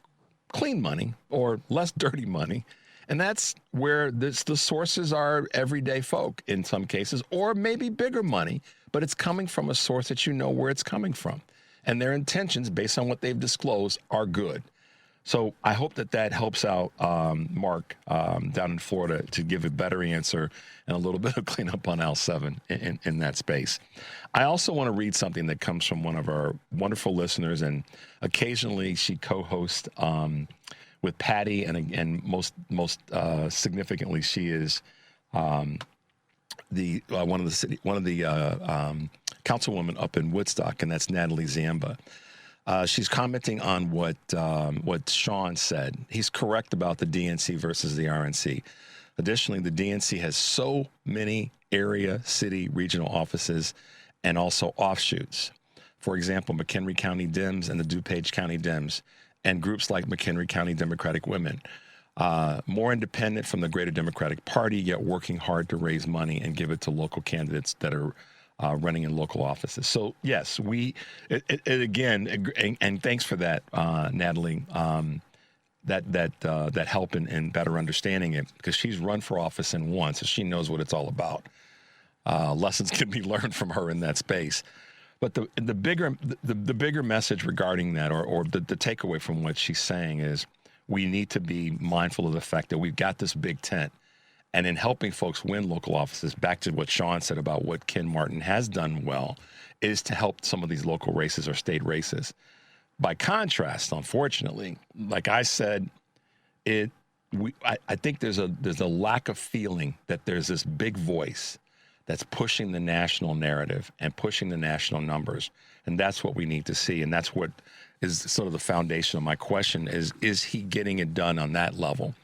clean money or less dirty money. And that's where the sources are everyday folk in some cases, or maybe bigger money, but it's coming from a source that you know where it's coming from. And their intentions, based on what they've disclosed, are good. So I hope that helps out Mark down in Florida to give a better answer and a little bit of cleanup on aisle 7 in that space. I also want to read something that comes from one of our wonderful listeners, and occasionally she co-hosts with Patty, and most significantly, she is one of the councilwomen up in Woodstock, and that's Natalie Zamba. She's commenting on what Sean said. He's correct about the DNC versus the RNC. Additionally, the DNC has so many area, city, regional offices, and also offshoots. For example, McHenry County Dems and the DuPage County Dems, and groups like McHenry County Democratic Women. More independent from the greater Democratic Party, yet working hard to raise money and give it to local candidates that are running in local offices. So yes, again, and thanks for that, Natalie. That help in better understanding it, because she's run for office in one, so she knows what it's all about. Lessons can be learned from her in that space. But the bigger message regarding that, or the takeaway from what she's saying, is we need to be mindful of the fact that we've got this big tent. And in helping folks win local offices, back to what Sean said about what Ken Martin has done well, is to help some of these local races or state races. By contrast, unfortunately, like I said, I think there's a lack of feeling that there's this big voice that's pushing the national narrative and pushing the national numbers. And that's what we need to see. And that's what is sort of the foundation of my question is he getting it done on that level?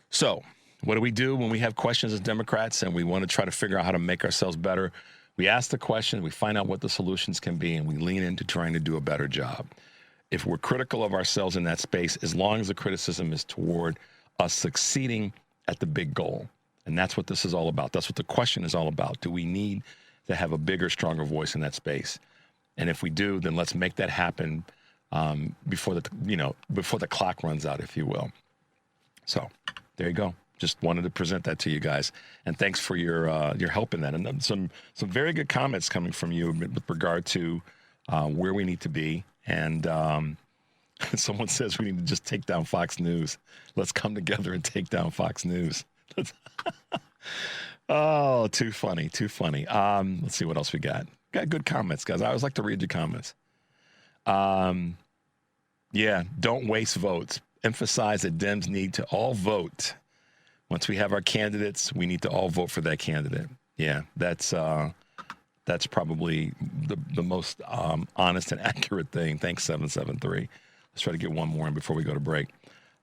So what do we do when we have questions as Democrats and we want to try to figure out how to make ourselves better? We ask the question, we find out what the solutions can be, and we lean into trying to do a better job. If we're critical of ourselves in that space, as long as the criticism is toward us succeeding at the big goal. And that's what this is all about. That's what the question is all about. Do we need to have a bigger, stronger voice in that space? And if we do, then let's make that happen before the clock runs out, if you will. So there you go. Just wanted to present that to you guys, and thanks for your help in that. And some very good comments coming from you with regard to where we need to be. And someone says we need to just take down Fox News. Let's come together and take down Fox News. Oh, too funny, too funny. Let's see what else we got. Got good comments, guys. I always like to read your comments. Yeah, don't waste votes. Emphasize that Dems need to all vote. Once we have our candidates, we need to all vote for that candidate. Yeah, that's probably the most honest and accurate thing. Thanks, 773. Let's try to get one more in before we go to break.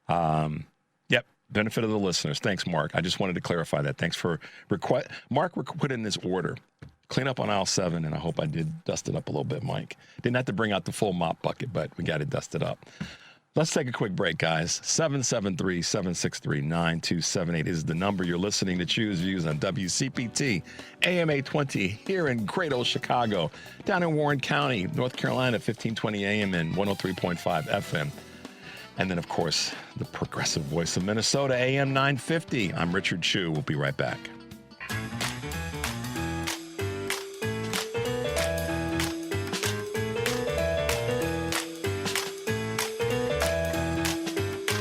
Yep, benefit of the listeners. Thanks, Mark. I just wanted to clarify that. Thanks for Mark put in this order. Clean up on aisle 7, and I hope I did dust it up a little bit, Mike. Didn't have to bring out the full mop bucket, but we got it dusted up. Let's take a quick break, guys. 773-763-9278 is the number. You're listening to Choose Views on WCPT, AM 820 here in Great Old Chicago, down in Warren County, North Carolina, 1520 AM and 103.5 FM. And then, of course, the progressive voice of Minnesota, AM 950. I'm Richard Chu. We'll be right back.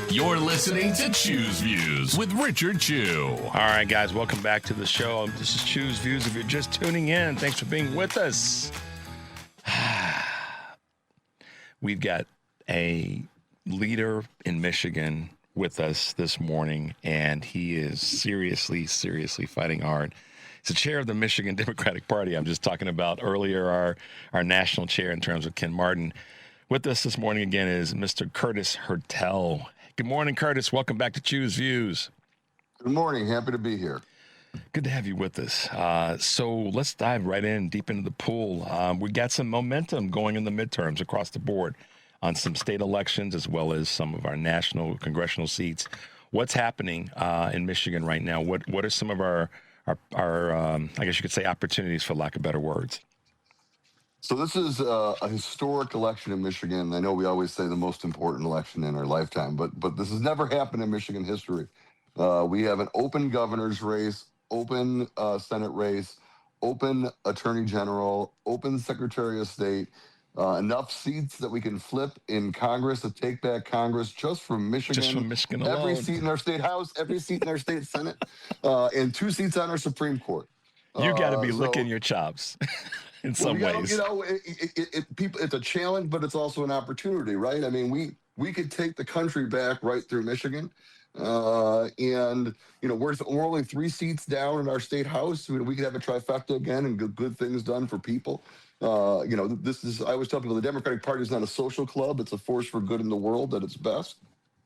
You're listening to Choose Views with Richard Chu. All right, guys, welcome back to the show. This is Choose Views. If you're just tuning in, thanks for being with us. We've got a leader in Michigan with us this morning, and he is seriously fighting hard. He's the chair of the Michigan Democratic Party. I'm just talking about earlier our national chair in terms of Ken Martin. With us this morning again is Mr. Curtis Hertel. Good morning, Curtis. Welcome back to Choose Views. Good morning. Happy to be here. Good to have you with us. So let's dive right in, deep into the pool. We got some momentum going in the midterms across the board on some state elections, as well as some of our national congressional seats. What's happening in Michigan right now? What are some of our I guess you could say, opportunities, for lack of better words? So this is a historic election in Michigan. I know we always say the most important election in our lifetime, but this has never happened in Michigan history. We have an open governor's race, open Senate race, open attorney general, open secretary of state, enough seats that we can flip in Congress to take back Congress just from Michigan. Just from Michigan alone. Every seat in our state House, every seat in our state Senate, and 2 seats on our Supreme Court. You got to be licking your chops. In some ways, it's a challenge, but it's also an opportunity, right? I mean, we could take the country back right through Michigan. And we're only 3 seats down in our state house. We could have a trifecta again and good things done for people. I always tell people the Democratic Party is not a social club; it's a force for good in the world at its best.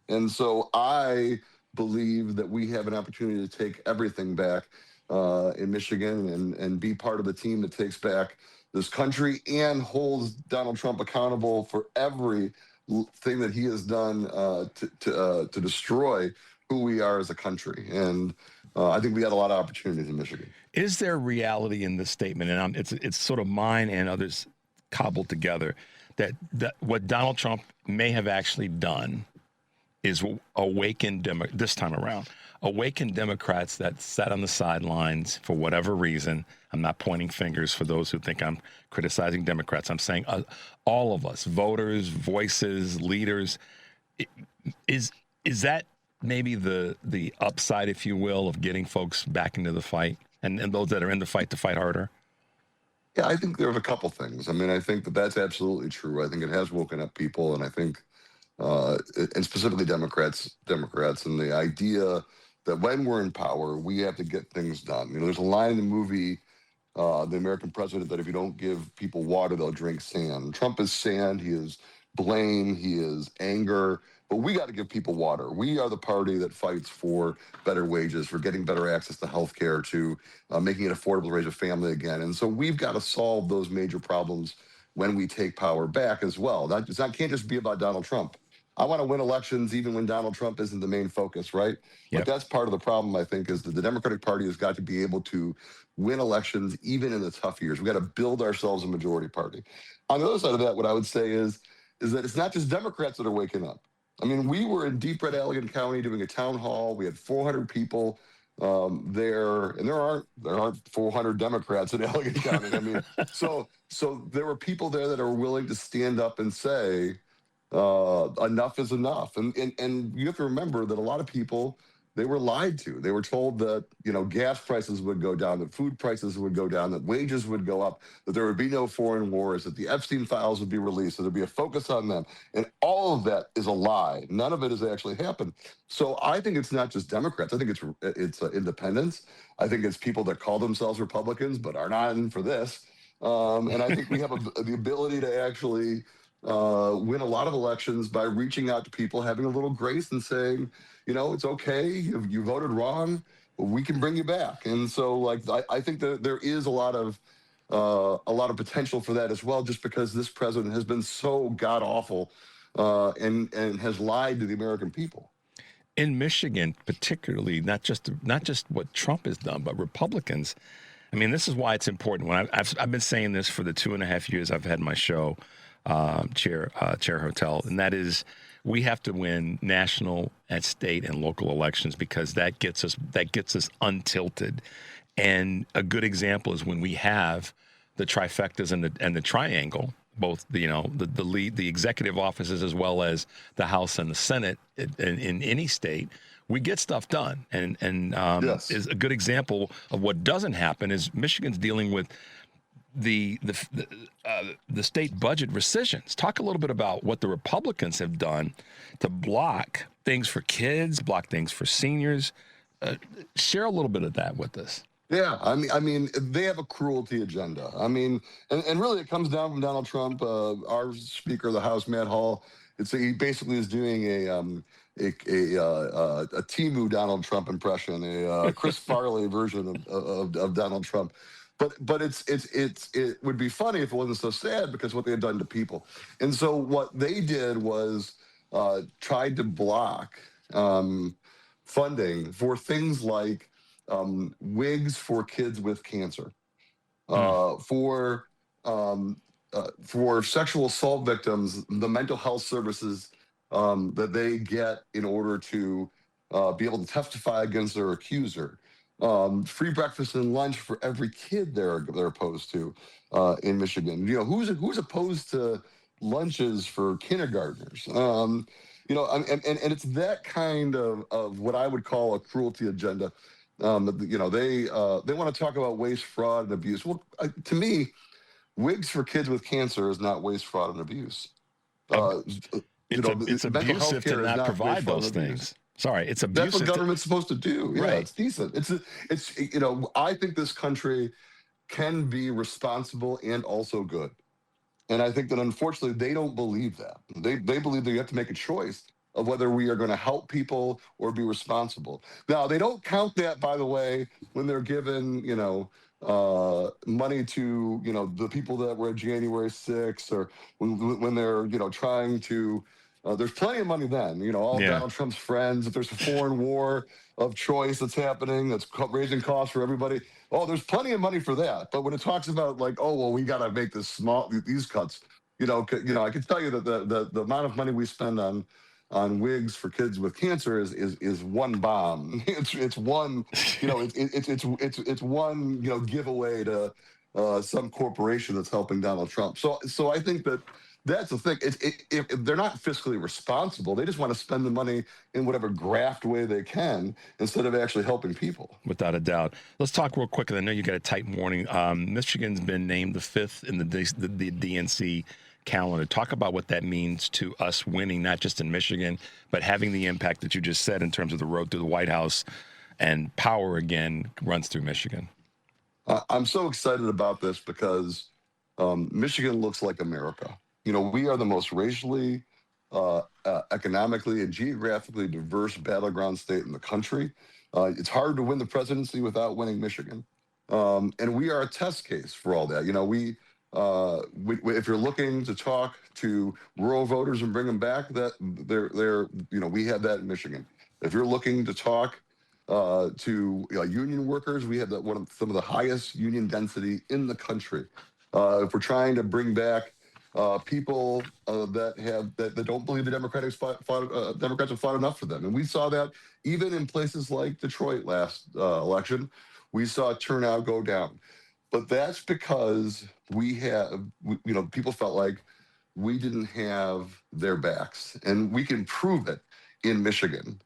And so I believe that we have an opportunity to take everything back in Michigan and be part of the team that takes back this country and holds Donald Trump accountable for every thing that he has done to destroy who we are as a country. And I think we had a lot of opportunities in Michigan. Is there reality in this statement? And it's sort of mine and others cobbled together that what Donald Trump may have actually done is awaken this time around, awaken Democrats that sat on the sidelines for whatever reason. I'm not pointing fingers for those who think I'm criticizing Democrats. I'm saying all of us, voters, voices, leaders. Is that maybe the upside, if you will, of getting folks back into the fight and those that are in the fight to fight harder? Yeah, I think there's a couple things. I mean, I think that's absolutely true. I think it has woken up people, and I think and specifically Democrats, and the idea that when we're in power, we have to get things done. There's a line in the movie, The American President, that if you don't give people water, they'll drink sand. Trump is sand. He is blame. He is anger. But we got to give people water. We are the party that fights for better wages, for getting better access to health care, to making it affordable to raise a family again. And so we've got to solve those major problems when we take power back as well. That can't just be about Donald Trump. I want to win elections even when Donald Trump isn't the main focus, right? Yep. But that's part of the problem, I think, is that the Democratic Party has got to be able to win elections even in the tough years. We got to build ourselves a majority party. On the other side of that, what I would say is that it's not just Democrats that are waking up. I mean, we were in Deep Red Allegan County doing a town hall. We had 400 people there, and there aren't 400 Democrats in Allegan County. I mean, so there were people there that are willing to stand up and say, enough is enough. And you have to remember that a lot of people, they were lied to. They were told that, gas prices would go down, that food prices would go down, that wages would go up, that there would be no foreign wars, that the Epstein files would be released, that there'd be a focus on them. And all of that is a lie. None of it has actually happened. So I think it's not just Democrats. I think it's independents. I think it's people that call themselves Republicans but are not in for this. And I think we have the ability to actually win a lot of elections by reaching out to people, having a little grace and saying, it's okay. You voted wrong. We can bring you back. And so I think that there is a lot of potential for that as well, just because this president has been so god awful and has lied to the American people. In Michigan, particularly, not just what Trump has done, but Republicans. I mean, this is why it's important. When I've been saying this for the 2.5 years I've had my show, Chair Hotel, and that is, we have to win national and state and local elections because that gets us untilted. And a good example is when we have the trifectas and the triangle, both the executive offices as well as the House and the Senate in any state. We get stuff done, and yes. Is a good example of what doesn't happen is Michigan's dealing with the state budget rescissions. Talk a little bit about what the Republicans have done to block things for kids, block things for seniors. Share a little bit of that with us. Yeah, I mean, they have a cruelty agenda. I mean, and really, it comes down from Donald Trump. Our Speaker of the House, Matt Hall, he basically is doing a Timu Donald Trump impression, a Chris Farley version of Donald Trump. But it would be funny if it wasn't so sad because what they had done to people. And so what they did was tried to block funding for things like wigs for kids with cancer, for sexual assault victims, the mental health services that they get in order to be able to testify against their accuser. Free breakfast and lunch for every kid they're opposed to in Michigan. Who's opposed to lunches for kindergartners? And it's that kind of what I would call a cruelty agenda. They want to talk about waste, fraud, and abuse. Well, to me, wigs for kids with cancer is not waste, fraud, and abuse. It's mental health abusive to care is not provide free from those abuse. things. Sorry, it's That's abusive. what government's supposed to do. Yeah, Right. it's decent. It's I think this country can be responsible and also good. And I think that unfortunately they don't believe that. They believe that you have to make a choice of whether we are going to help people or be responsible. Now they don't count that, by the way, when they're given money to the people that were at January 6th, or when they're trying to. There's plenty of money then. All of Yeah. Donald Trump's friends. If there's a foreign war of choice that's happening, that's raising costs for everybody. Oh, there's plenty of money for that. But when it talks about like, oh well, we got to make these cuts. I can tell you that the amount of money we spend on wigs for kids with cancer is one bomb. It's one it's one giveaway to some corporation that's helping Donald Trump. So I think that. That's the thing. If they're not fiscally responsible, they just want to spend the money in whatever graft way they can instead of actually helping people. Without a doubt. Let's talk real quick, 'cause I know you got a tight morning. Michigan's been named the 5th in the DNC calendar. Talk about what that means to us winning, not just in Michigan, but having the impact that you just said in terms of the road to the White House, and power again runs through Michigan. I'm so excited about this because Michigan looks like America. We are the most racially, economically, and geographically diverse battleground state in the country. It's hard to win the presidency without winning Michigan. And we are a test case for all that. If you're looking to talk to rural voters and bring them back, we have that in Michigan. If you're looking to talk to union workers, we have some of the highest union density in the country. If we're trying to bring back people that don't believe the Democrats have fought enough for them, and we saw that even in places like Detroit last election, we saw turnout go down. But that's because people felt like we didn't have their backs, and we can prove it in Michigan.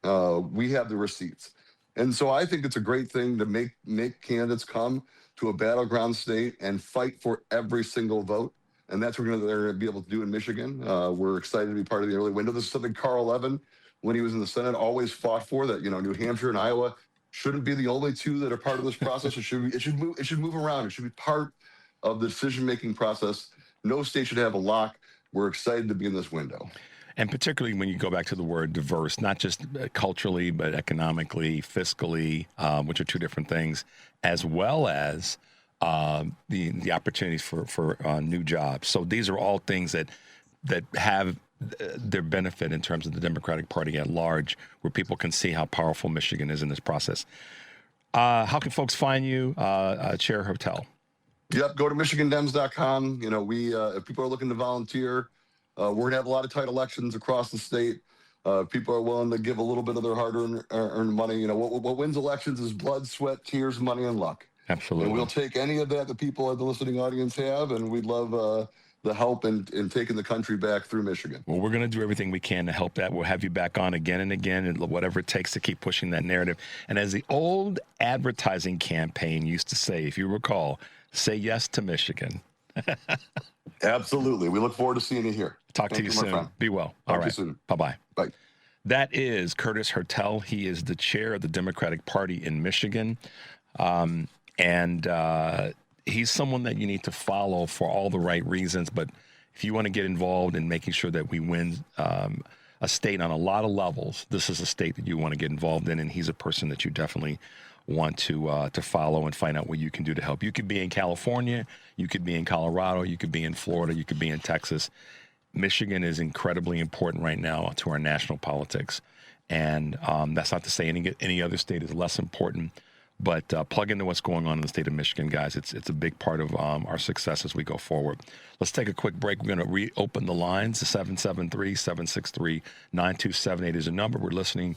We have the receipts, and so I think it's a great thing to make candidates come to a battleground state and fight for every single vote. And that's what they're going to be able to do in Michigan. We're excited to be part of the early window. This is something Carl Levin, when he was in the Senate, always fought for, that New Hampshire and Iowa shouldn't be the only two that are part of this process. It should move around. It should be part of the decision-making process. No state should have a lock. We're excited to be in this window. And particularly when you go back to the word diverse, not just culturally, but economically, fiscally, which are two different things, as well as the opportunities for new jobs. So these are all things that have their benefit in terms of the Democratic Party at large, where people can see how powerful Michigan is in this process. How can folks find you, Chair Hertel? Yep, go to MichiganDems.com. If people are looking to volunteer, we're going to have a lot of tight elections across the state. People are willing to give a little bit of their hard-earned money. What wins elections is blood, sweat, tears, money, and luck. Absolutely. And we'll take any of that people at the listening audience have, and we'd love the help in taking the country back through Michigan. Well, we're going to do everything we can to help that. We'll have you back on again and again, and whatever it takes to keep pushing that narrative. And as the old advertising campaign used to say, if you recall, say yes to Michigan. Absolutely. We look forward to seeing you here. Talk to you soon. Be well. All right. Bye-bye. Bye. That is Curtis Hertel. He is the chair of the Democratic Party in Michigan. And he's someone that you need to follow for all the right reasons. But if you want to get involved in making sure that we win a state on a lot of levels, this is a state that you want to get involved in. And he's a person that you definitely want to follow and find out what you can do to help. You could be in California. You could be in Colorado. You could be in Florida. You could be in Texas. Michigan is incredibly important right now to our national politics. And that's not to say any other state is less important. But plug into what's going on in the state of Michigan, guys. It's a big part of our success as we go forward. Let's take a quick break. We're going to reopen the lines. 773-763-9278 is a number. You're listening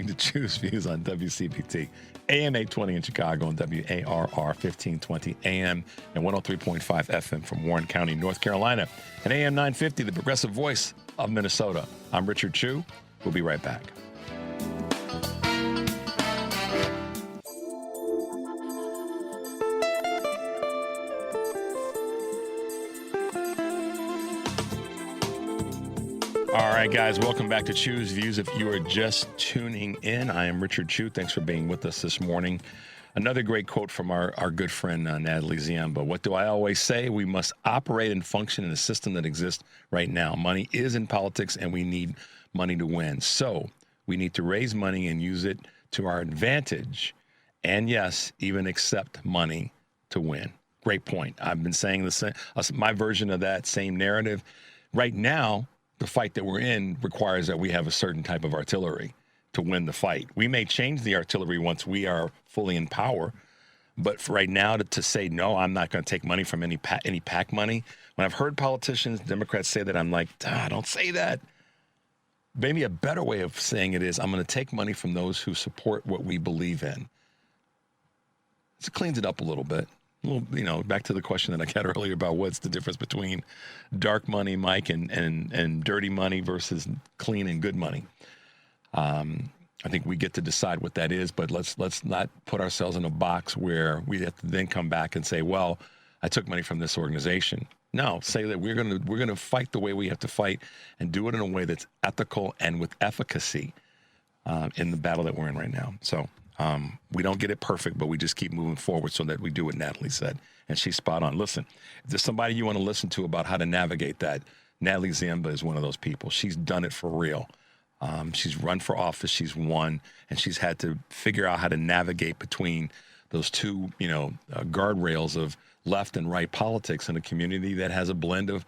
to Choose Views on WCPT, AM 820 in Chicago, and WARR 1520 AM and 103.5 FM from Warren County, North Carolina, and AM 950, the progressive voice of Minnesota. I'm Richard Chu. We'll be right back. All right, guys, welcome back to Chew's Views. If you are just tuning in, I am Richard Chew. Thanks for being with us this morning. Another great quote from our good friend Natalie Ziemba. What do I always say? We must operate and function in a system that exists right now. Money is in politics, and we need money to win. So we need to raise money and use it to our advantage. And yes, even accept money to win. Great point. I've been saying the same, my version of that same narrative. Right now, the fight that we're in requires that we have a certain type of artillery to win the fight. We may change the artillery once we are fully in power, but for right now to say, no, I'm not going to take money from any PAC money. When I've heard politicians, Democrats say that, I'm like, don't say that. Maybe a better way of saying it is, I'm going to take money from those who support what we believe in. It cleans it up a little bit. Back to the question that I got earlier about what's the difference between dark money, Mike, and dirty money versus clean and good money. I think we get to decide what that is, but let's not put ourselves in a box where we have to then come back and say, well, I took money from this organization. No, say that we're gonna fight the way we have to fight and do it in a way that's ethical and with efficacy in the battle that we're in right now. So we don't get it perfect, but we just keep moving forward so that we do what Natalie said. And she's spot on. Listen, if there's somebody you want to listen to about how to navigate that, Natalie Ziemba is one of those people. She's done it for real. She's run for office, she's won, and she's had to figure out how to navigate between those two, guardrails of left and right politics in a community that has a blend of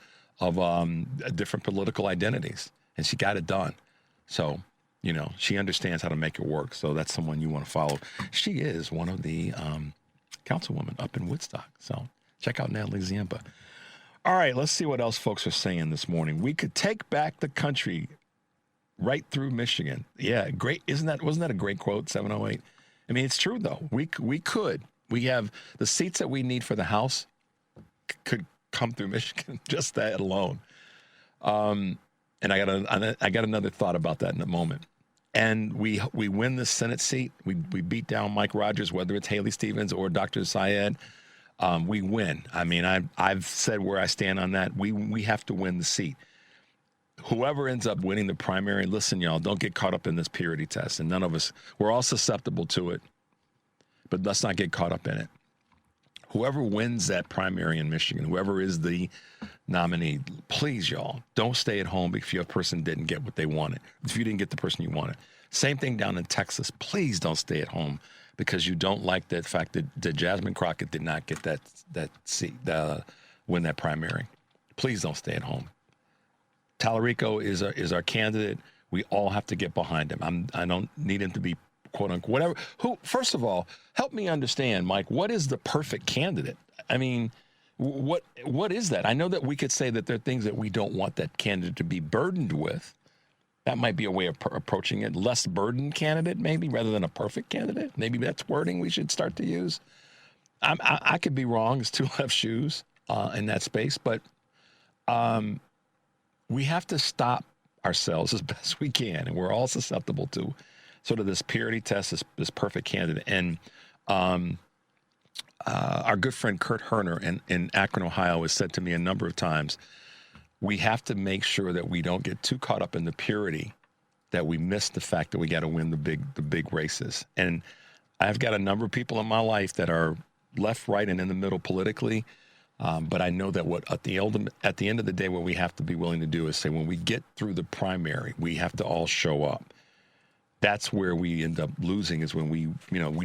different political identities. And she got it done. So, she understands how to make it work. So that's someone you want to follow. She is one of the councilwomen up in Woodstock. So check out Natalie Ziemba. All right, let's see what else folks are saying this morning. We could take back the country right through Michigan. Yeah, great. Wasn't that a great quote, 708? I mean, it's true, though. We could. We have the seats that we need for the House could come through Michigan, just that alone. And I got another thought about that in a moment. And we win the Senate seat. We beat down Mike Rogers, whether it's Haley Stevens or Dr. Syed. We win. I mean, I've said where I stand on that. We have to win the seat. Whoever ends up winning the primary, listen, y'all, don't get caught up in this purity test. And none of us, we're all susceptible to it. But let's not get caught up in it. Whoever wins that primary in Michigan, whoever is the nominee, please, y'all, don't stay at home if your person didn't get what they wanted, if you didn't get the person you wanted. Same thing down in Texas. Please don't stay at home because you don't like the fact that Jasmine Crockett did not get that seat, win that primary. Please don't stay at home. Tallarico is our candidate. We all have to get behind him. I don't need him to be quote unquote whatever. First of all, help me understand, Mike. What is the perfect candidate? I mean, what is that? I know that we could say that there are things that we don't want that candidate to be burdened with. That might be a way of approaching it. Less burdened candidate, maybe, rather than a perfect candidate. Maybe that's wording we should start to use. I could be wrong. It's two left shoes in that space, but we have to stop ourselves as best we can, and we're all susceptible to sort of this purity test, this perfect candidate. And our good friend Kurt Herner in Akron, Ohio, has said to me a number of times, we have to make sure that we don't get too caught up in the purity that we miss the fact that we got to win the big races. And I've got a number of people in my life that are left, right, and in the middle politically. But I know that at the end of the day, what we have to be willing to do is say, when we get through the primary, we have to all show up. That's where we end up losing, is when we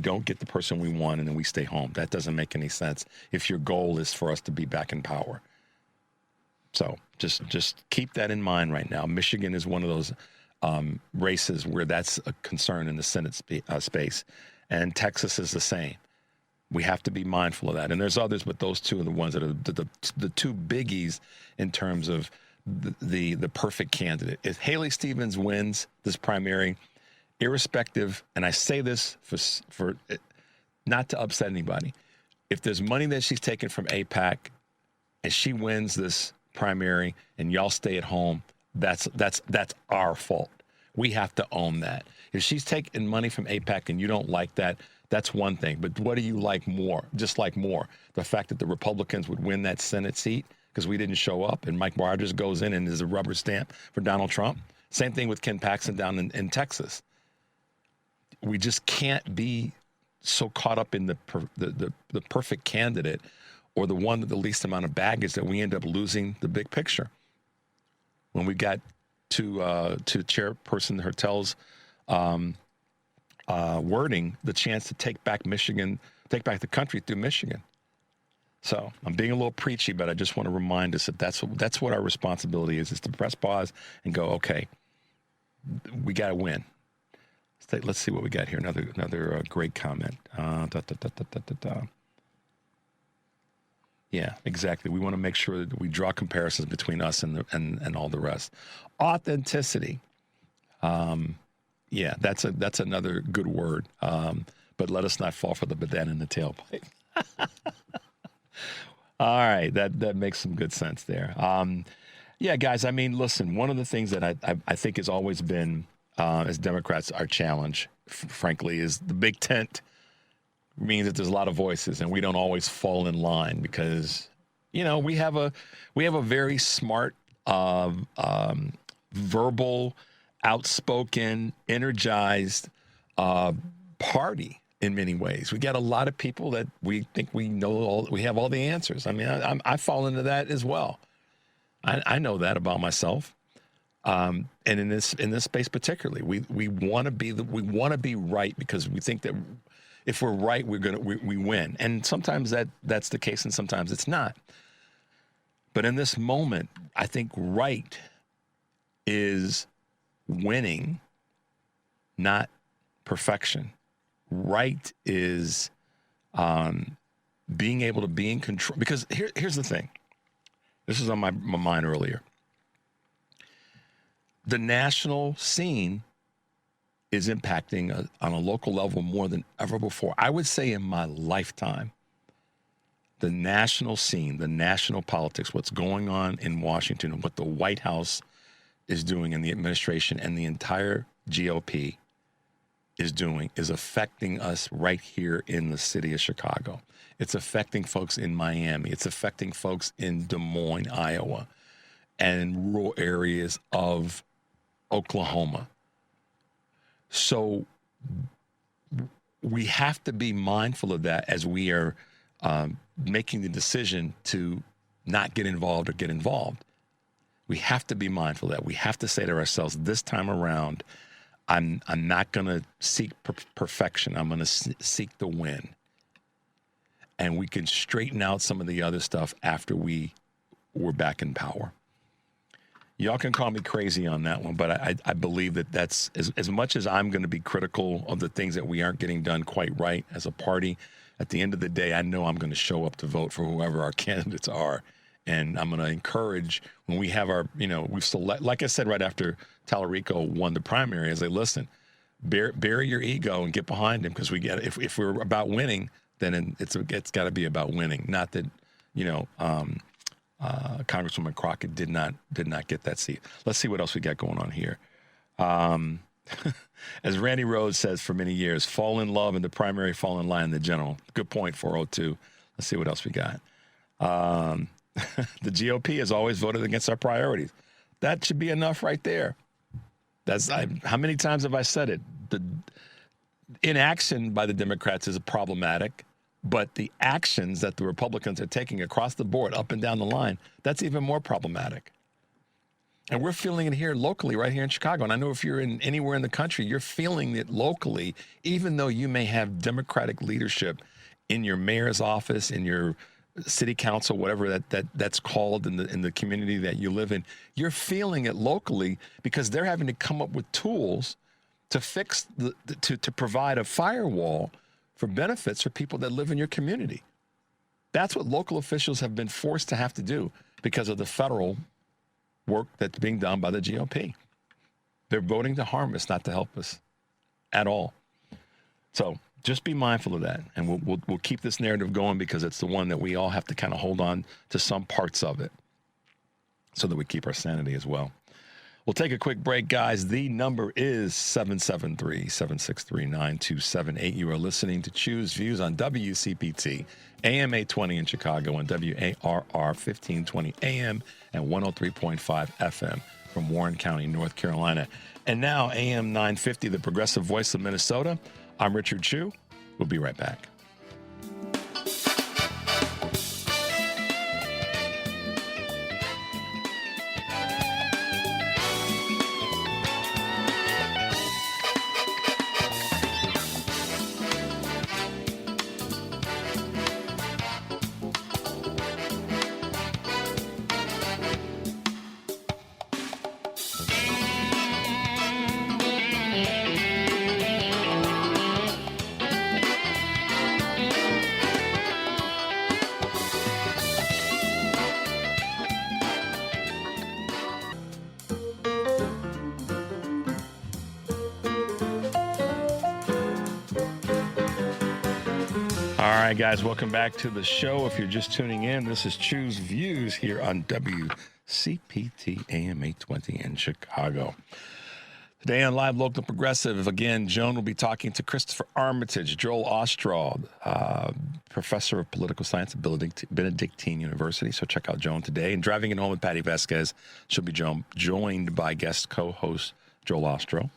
don't get the person we want and then we stay home. That doesn't make any sense if your goal is for us to be back in power. So just keep that in mind right now. Michigan is one of those races where that's a concern in the Senate space. And Texas is the same. We have to be mindful of that. And there's others, but those two are the ones that are the two biggies in terms of the perfect candidate. If Haley Stevens wins this primary, irrespective, and I say this for not to upset anybody, if there's money that she's taken from AIPAC and she wins this primary and y'all stay at home, that's our fault. We have to own that. If she's taking money from AIPAC and you don't like that, that's one thing. But what do you like more? Just like more the fact that the Republicans would win that Senate seat, because we didn't show up, and Mike Rogers goes in and is a rubber stamp for Donald Trump. Same thing with Ken Paxton down in Texas. We just can't be so caught up in the perfect candidate or the one with the least amount of baggage that we end up losing the big picture. When we got to Chairperson Hertel's wording, the chance to take back Michigan, take back the country through Michigan. So I'm being a little preachy, but I just want to remind us that that's what our responsibility is to press pause and go, okay, we got to win. Let's see what we got here. Another great comment. Yeah, exactly. We want to make sure that we draw comparisons between us and all the rest. Authenticity. Yeah, that's another good word. But let us not fall for the banana in the tailpipe. All right, that makes some good sense there. Yeah, guys, I mean, listen, one of the things that I think has always been, as Democrats, our challenge, frankly, is the big tent means that there's a lot of voices, and we don't always fall in line because, you know, we have a very smart, verbal, outspoken, energized party. In many ways, we got a lot of people that we think we have all the answers. I mean, I fall into that as well. I know that about myself, and in this space particularly, we want to be right because we think that if we're right, we win. And sometimes that's the case, and sometimes it's not. But in this moment, I think right is winning, not perfection. Right is being able to be in control. Because here's the thing. This was on my mind earlier. The national scene is impacting on a local level more than ever before. I would say in my lifetime, the national scene, the national politics, what's going on in Washington, and what the White House is doing in the administration and the entire GOP is doing is affecting us right here in the city of Chicago. It's affecting folks in Miami. It's affecting folks in Des Moines, Iowa, and rural areas of Oklahoma. So we have to be mindful of that as we are making the decision to not get involved or get involved. We have to be mindful of that. We have to say to ourselves, this time around, I'm not going to seek perfection. I'm going to seek the win. And we can straighten out some of the other stuff after we're back in power. Y'all can call me crazy on that one, but I believe that that's, as much as I'm going to be critical of the things that we aren't getting done quite right as a party, at the end of the day, I know I'm going to show up to vote for whoever our candidates are. And I'm going to encourage when we have our, we've select, like I said, right after Tallarico won the primary, I say, listen, bury your ego and get behind him because we get, if we're about winning, then it's got to be about winning. Not that, Congresswoman Crockett did not get that seat. Let's see what else we got going on here. As Randy Rhodes says for many years, fall in love in the primary, fall in line in the general. Good point, 402. Let's see what else we got. The GOP has always voted against our priorities. That should be enough right there. How many times have I said it? The inaction by the Democrats is problematic, but the actions that the Republicans are taking across the board, up and down the line, that's even more problematic. And we're feeling it here locally, right here in Chicago. And I know if you're anywhere in the country, you're feeling it locally, even though you may have Democratic leadership in your mayor's office, in your city council, whatever that's called in the community that you live in. You're feeling it locally because they're having to come up with tools to fix to provide a firewall for benefits for people that live in your community. That's what local officials have been forced to have to do because of the federal work that's being done by the GOP. They're voting to harm us, not to help us at all. So just be mindful of that, and we'll keep this narrative going because it's the one that we all have to kind of hold on to some parts of it so that we keep our sanity as well. We'll take a quick break, guys. The number is 773-763-9278. You are listening to Choose Views on WCPT, AM 820 in Chicago, and WARR 1520 AM and 103.5 FM from Warren County, North Carolina. And now AM 950, the progressive voice of Minnesota. I'm Richard Chu. We'll be right back. All right, guys, welcome back to the show. If you're just tuning in, this is Choose Views here on WCPT AM 820 in Chicago. Today on Live Local Progressive, again, Joan will be talking to Christopher Armitage, Joel Ostrow, professor of political science at Benedictine University. So check out Joan today. And Driving It Home with Patty Vasquez, she'll be joined by guest co-host Joel Ostrow.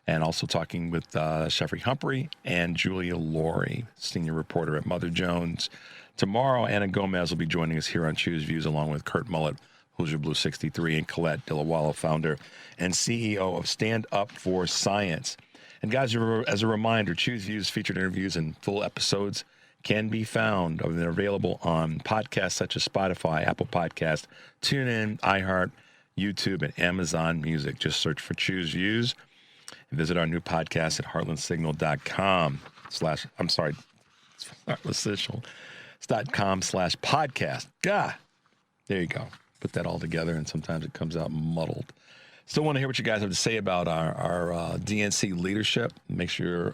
And also talking with Sheffrey Humphrey and Julia Laurie, senior reporter at Mother Jones. Tomorrow, Anna Gomez will be joining us here on Choose Views, along with Kurt Mullett, Hoosier Blue 63, and Colette Dillawalla, founder and CEO of Stand Up for Science. And guys, as a reminder, Choose Views featured interviews and full episodes can be found. They're available on podcasts such as Spotify, Apple Podcasts, TuneIn, iHeart, YouTube, and Amazon Music. Just search for Choose Views. Visit our new podcast at heartlandsignal.com /podcast. There you go. Put that all together, and sometimes it comes out muddled. Still want to hear what you guys have to say about our DNC leadership. Make sure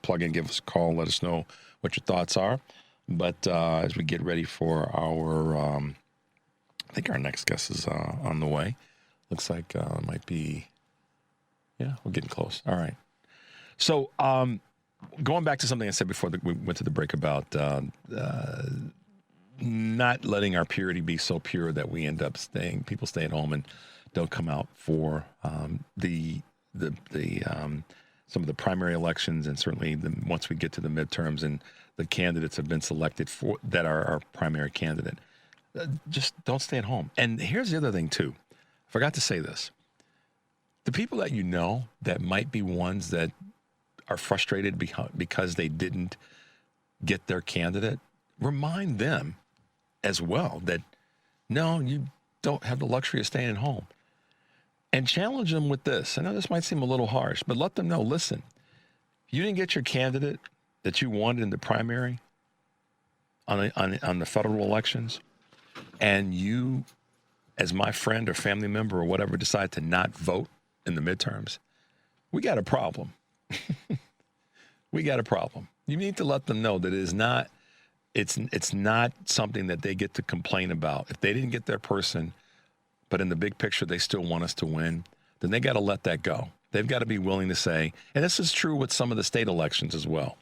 plug in, give us a call, let us know what your thoughts are. But as we get ready for our, I think our next guest is on the way. Looks like it might be. Yeah, we're getting close. All right. So going back to something I said before we went to the break about not letting our purity be so pure that we end up people stay at home and don't come out for some of the primary elections, and certainly once we get to the midterms and the candidates have been selected for that are our primary candidate. Just don't stay at home. And here's the other thing too. I forgot to say this. The people that you know that might be ones that are frustrated because they didn't get their candidate, remind them as well that, no, you don't have the luxury of staying at home. And challenge them with this. I know this might seem a little harsh, but let them know, listen, you didn't get your candidate that you wanted in the primary on the federal elections, and you, as my friend or family member or whatever, decide to not vote in the midterms, we got a problem. We got a problem. You need to let them know that it's not something that they get to complain about. If they didn't get their person, but in the big picture they still want us to win, then they got to let that go. They've got to be willing to say, and this is true with some of the state elections as well.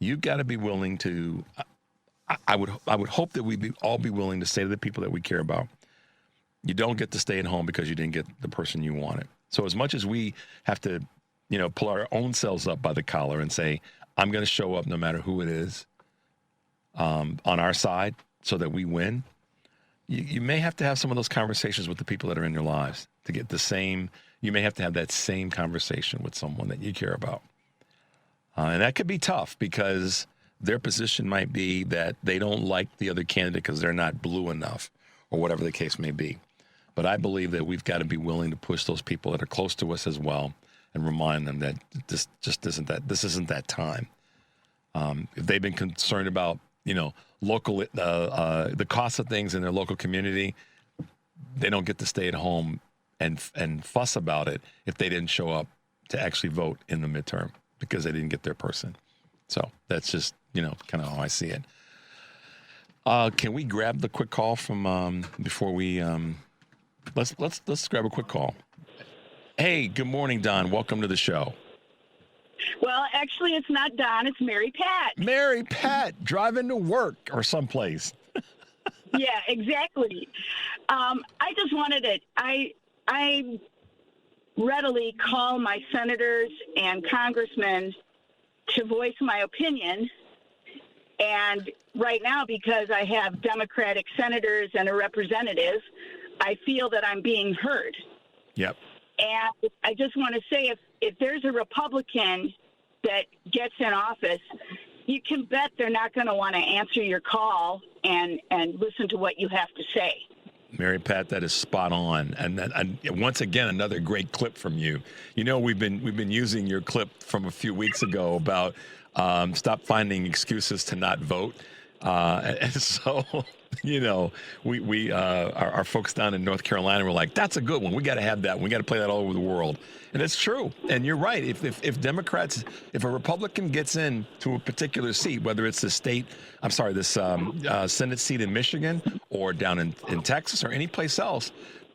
You've got to be willing to. I would hope that we all be willing to say to the people that we care about, you don't get to stay at home because you didn't get the person you wanted. So as much as we have to, pull our own selves up by the collar and say, I'm going to show up no matter who it is on our side so that we win, you may have to have some of those conversations with the people that are in your lives to get the same. You may have to have that same conversation with someone that you care about. And that could be tough because their position might be that they don't like the other candidate because they're not blue enough or whatever the case may be. But I believe that we've got to be willing to push those people that are close to us as well and remind them that this isn't that time. If they've been concerned about, local, the cost of things in their local community, they don't get to stay at home and fuss about it if they didn't show up to actually vote in the midterm because they didn't get their person. So that's just, kind of how I see it. Can we grab the quick call from before we let's grab a quick call. Hey, good morning, Don. Welcome to the show. Well, actually, it's not Don. It's Mary Pat. Mary Pat, driving to work or someplace. Yeah, exactly. I just wanted to. I readily call my senators and congressmen to voice my opinion. And right now, because I have Democratic senators and a representative, I feel that I'm being heard. Yep. And I just want to say, if there's a Republican that gets in office, you can bet they're not going to want to answer your call and listen to what you have to say. Mary Pat, that is spot on, and once again, another great clip from you. You know, we've been using your clip from a few weeks ago about stop finding excuses to not vote, and so you know, our folks down in North Carolina were like, that's a good one. We got to have that. We got to play that all over the world, and it's true. And you're right. If Democrats, if a Republican gets in to a particular seat, whether it's this Senate seat in Michigan or down in Texas or any place else,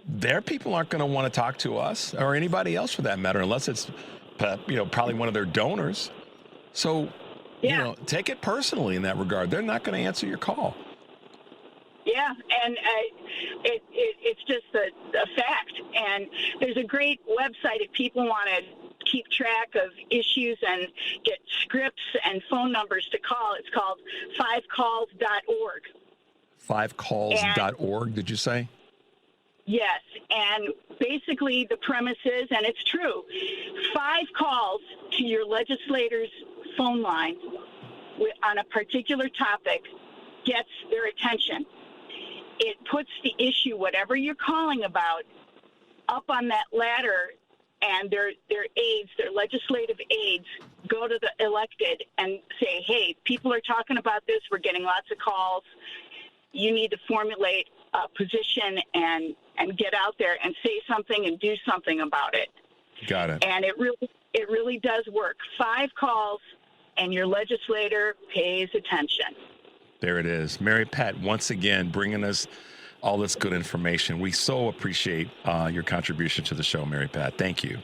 their people aren't going to want to talk to us or anybody else for that matter, unless it's probably one of their donors. So, take it personally in that regard. They're not going to answer your call. Yeah, and it's just a fact. And there's a great website if people want to keep track of issues and get scripts and phone numbers to call. It's called 5calls.org. 5calls.org, did you say? Yes, and basically the premise is, and it's true, 5 calls to your legislator's phone line on a particular topic gets their attention. It puts the issue, whatever you're calling about, up on that ladder, and their aides, their legislative aides, go to the elected and say, hey, people are talking about this. We're getting lots of calls. You need to formulate a position and get out there and say something and do something about it. Got it. And it really does work. 5 calls, and your legislator pays attention. There it is. Mary Pat, once again, bringing us all this good information. We so appreciate your contribution to the show, Mary Pat. Thank you.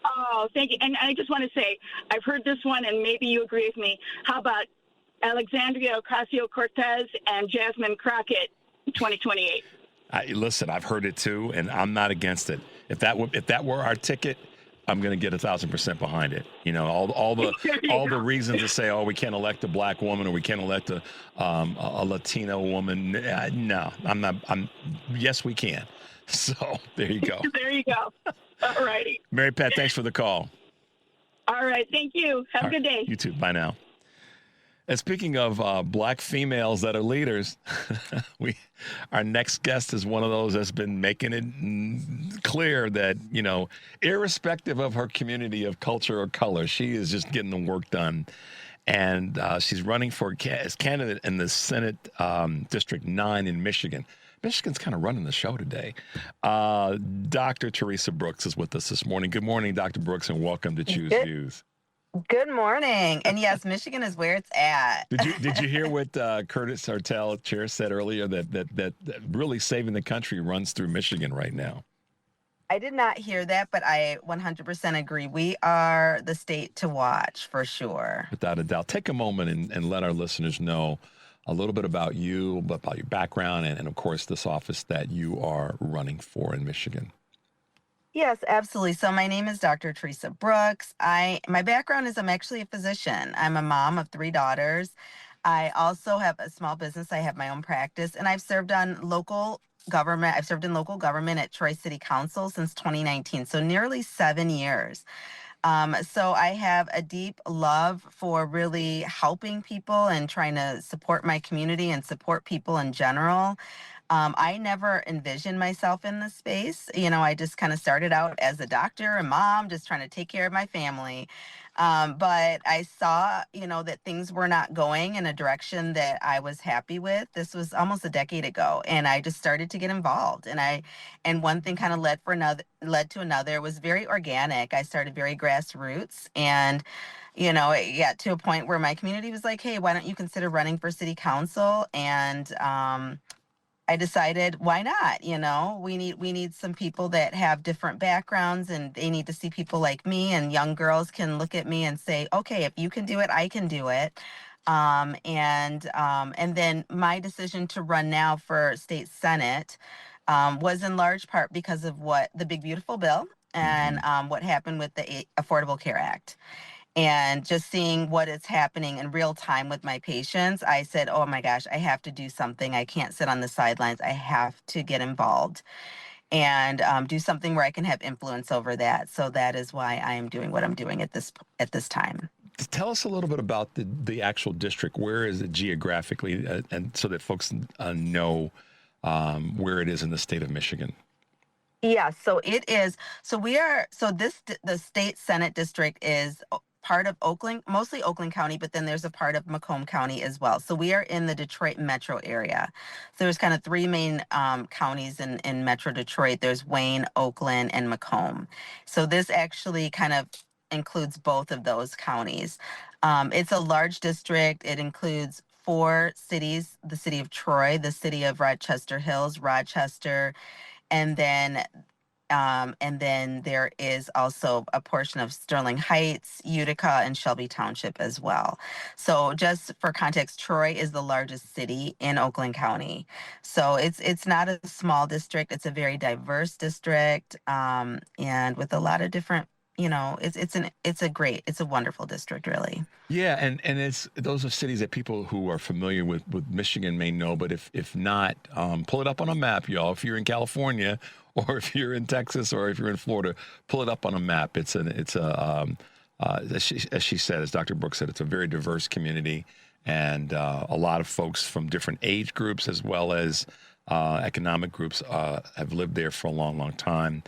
Oh, thank you. And I just want to say, I've heard this one, and maybe you agree with me. How about Alexandria Ocasio-Cortez and Jasmine Crockett in 2028? Listen, I've heard it too, and I'm not against it. If that were our ticket, I'm going to get 1,000% behind it. You know, all the reasons to say, oh, we can't elect a black woman or we can't elect a Latino woman. No, I'm not. Yes, we can. So there you go. There you go. All righty. Mary Pat, thanks for the call. All right. Thank you. Have a good day. You too. Bye now. And speaking of black females that are leaders, our next guest is one of those that's been making it clear that, irrespective of her community of culture or color, she is just getting the work done. And she's running as candidate in the Senate District 9 in Michigan. Michigan's kind of running the show today. Dr. Teresa Brooks is with us this morning. Good morning, Dr. Brooks, and welcome to Choose Views. Good morning. And yes, Michigan is where it's at. Did you hear what Curtis Hartel, chair, said earlier, that really saving the country runs through Michigan right now? I did not hear that, but I 100% agree. We are the state to watch for sure. Without a doubt. Take a moment and let our listeners know a little bit about you, about your background, and of course, this office that you are running for in Michigan. Yes, absolutely. So my name is Dr. Teresa Brooks. My background is I'm actually a physician. I'm a mom of 3 daughters. I also have a small business. I have my own practice, and I've served on local government. I've served in local government at Troy City Council since 2019, so nearly 7 years. So I have a deep love for really helping people and trying to support my community and support people in general. I never envisioned myself in this space. I just kind of started out as a doctor and mom, just trying to take care of my family. But I saw, that things were not going in a direction that I was happy with. This was almost a decade ago, and I just started to get involved. And one thing kind of led to another. It was very organic. I started very grassroots, and it got to a point where my community was like, hey, why don't you consider running for city council? And I decided, why not? We need some people that have different backgrounds, and they need to see people like me, and young girls can look at me and say, okay, if you can do it, I can do it. And then my decision to run now for state senate was in large part because of what the big beautiful bill and what happened with the Affordable Care Act. And just seeing what is happening in real time with my patients, I said, oh my gosh, I have to do something. I can't sit on the sidelines. I have to get involved and do something where I can have influence over that. So that is why I am doing what I'm doing at this time. Tell us a little bit about the actual district. Where is it geographically, and so that folks know where it is in the state of Michigan? Yeah, so it is. So the state senate district is part of Oakland, mostly Oakland County, but then there's a part of Macomb County as well. So we are in the Detroit metro area. So there's kind of three main counties in Metro Detroit. There's Wayne, Oakland, and Macomb. So this actually kind of includes both of those counties. It's a large district. It includes 4 cities: the city of Troy, the city of Rochester Hills, Rochester, and then there is also a portion of Sterling Heights, Utica, and Shelby Township as well. So just for context, Troy is the largest city in Oakland County. So it's not a small district. It's a very diverse district, and with a lot of different, it's a wonderful district, really. Yeah, and those are cities that people who are familiar with Michigan may know, but if not, pull it up on a map, y'all. If you're in California, or if you're in Texas, or if you're in Florida, pull it up on a map. As she said, as Dr. Brooks said, it's a very diverse community, and a lot of folks from different age groups as well as economic groups have lived there for a long, long time.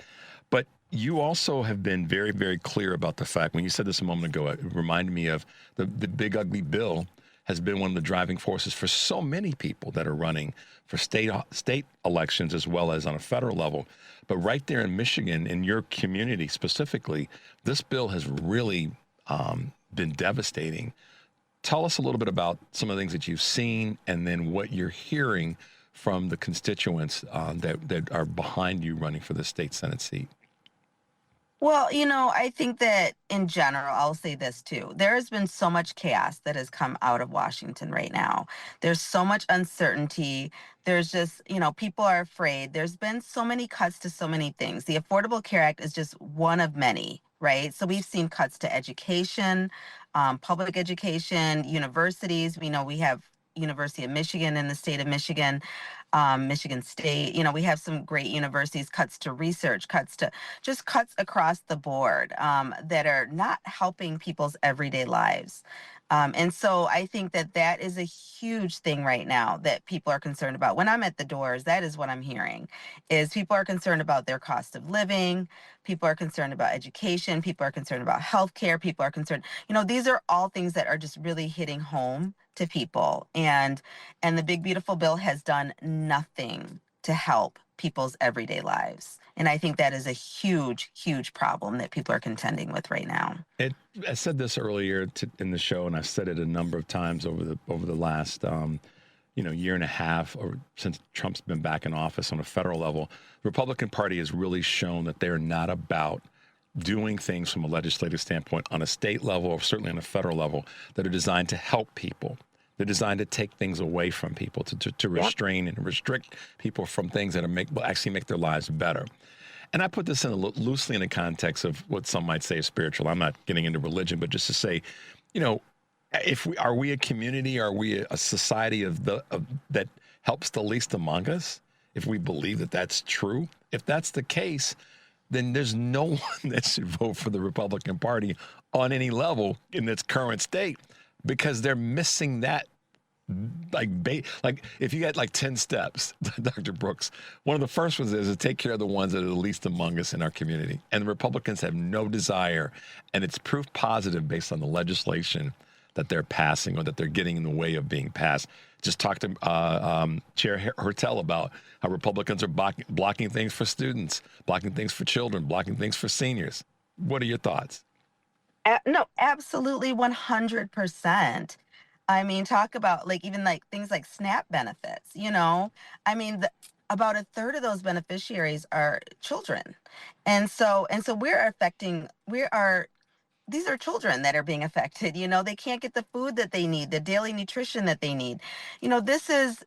But you also have been very, very clear about the fact, when you said this a moment ago, it reminded me of the big ugly bill has been one of the driving forces for so many people that are running for state elections as well as on a federal level. But right there in Michigan, in your community specifically, this bill has really been devastating. Tell us a little bit about some of the things that you've seen, and then what you're hearing from the constituents that are behind you running for the state Senate seat. Well, I think that in general, I'll say this too. There has been so much chaos that has come out of Washington right now. There's so much uncertainty. There's just, people are afraid. There's been so many cuts to so many things. The Affordable Care Act is just one of many, right? So we've seen cuts to education, public education, universities. We know we have University of Michigan in the state of Michigan, Michigan State. We have some great universities, cuts to research, cuts across the board that are not helping people's everyday lives. And so I think that is a huge thing right now that people are concerned about. When I'm at the doors, that is what I'm hearing, is people are concerned about their cost of living. People are concerned about education. People are concerned about healthcare. People are concerned, these are all things that are just really hitting home to people. And the big beautiful bill has done nothing to help people's everyday lives. And I think that is a huge, huge problem that people are contending with right now. I said this earlier in the show, and I've said it a number of times over the last year and a half, or since Trump's been back in office on a federal level. The Republican Party has really shown that they're not about doing things from a legislative standpoint on a state level, or certainly on a federal level, that are designed to help people. They're designed to take things away from people, to restrain and restrict people from things that will actually make their lives better. And I put this in loosely in the context of what some might say is spiritual. I'm not getting into religion, but just to say, are we a community? Are we a society that helps the least among us? If we believe that that's true, if that's the case, then there's no one that should vote for the Republican Party on any level in its current state, because they're missing that. Like if you had 10 steps, Dr. Brooks, one of the first ones is to take care of the ones that are the least among us in our community. And the Republicans have no desire, and it's proof positive based on the legislation that they're passing or that they're getting in the way of being passed. Just talk to Chair Hertel about how Republicans are blocking things for students, blocking things for children, blocking things for seniors. What are your thoughts? No, absolutely 100%. I mean, talk about like even like things like SNAP benefits, you know? I mean, about a third of those beneficiaries are children. And so these are children that are being affected. You know, they can't get the food that they need, the daily nutrition that they need. You know, this is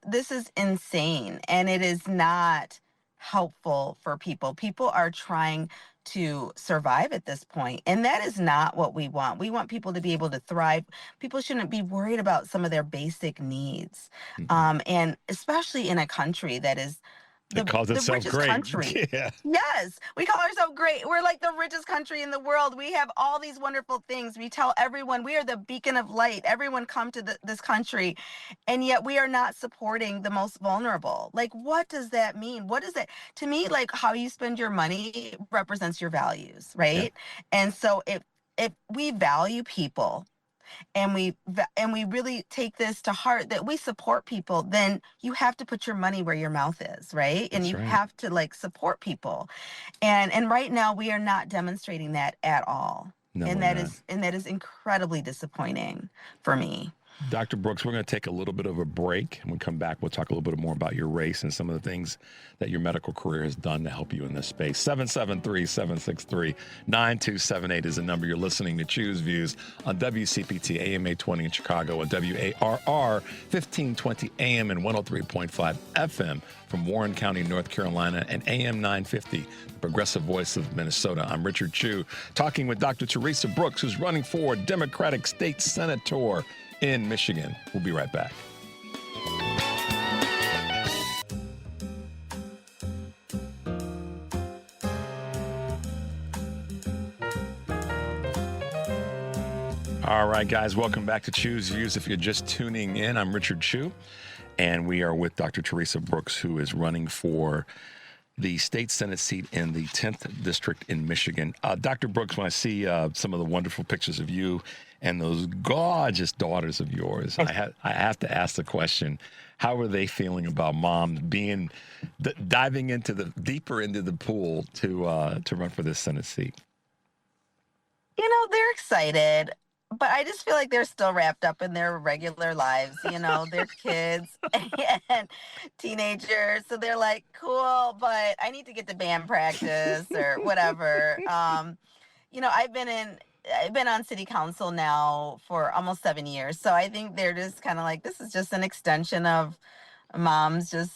insane, and it is not helpful for people. People are trying to survive at this point, and that is not what we want. We want people to be able to thrive. People shouldn't be worried about some of their basic needs, and especially in a country that is It calls the itself richest great. country. Yeah. Yes, we call ourselves great. We're like the richest country in the world. We have all these wonderful things. We tell everyone we are the beacon of light. Everyone come to this country, and yet we are not supporting the most vulnerable. Like, what does that mean? What is it to me? Like, how you spend your money represents your values, right? And so if we value people, and we really take this to heart that we support people, then you have to put your money where your mouth is, right? And That's you right. have to like support people. And right now we are not demonstrating that at all. No, and we're that not. is incredibly disappointing for me. Dr. Brooks, we're going to take a little bit of a break. And when we come back, we'll talk a little bit more about your race and some of the things that your medical career has done to help you in this space. 773-763-9278 is the number. You're listening to Choose Views on WCPT AM 820 in Chicago and WARR 1520 AM and 103.5 FM from Warren County, North Carolina, and AM 950, the progressive voice of Minnesota. I'm Richard Chu, talking with Dr. Teresa Brooks, who's running for Democratic State Senator in Michigan. We'll be right back. All right, guys, welcome back to Choose Views. If you're just tuning in, I'm Richard Chu, and we are with Dr. Teresa Brooks, who is running for the state Senate seat in the 10th district in Michigan. Dr. Brooks, when I see some of the wonderful pictures of you and those gorgeous daughters of yours, I have to ask the question, how are they feeling about mom diving deeper into the pool to run for this Senate seat? You know, they're excited, but I just feel like they're still wrapped up in their regular lives. You know, they're kids and teenagers. So they're like, cool, but I need to get to band practice or whatever. You know, I've been on city council now for almost 7 years. So I think they're just kind of like, this is just an extension of mom's just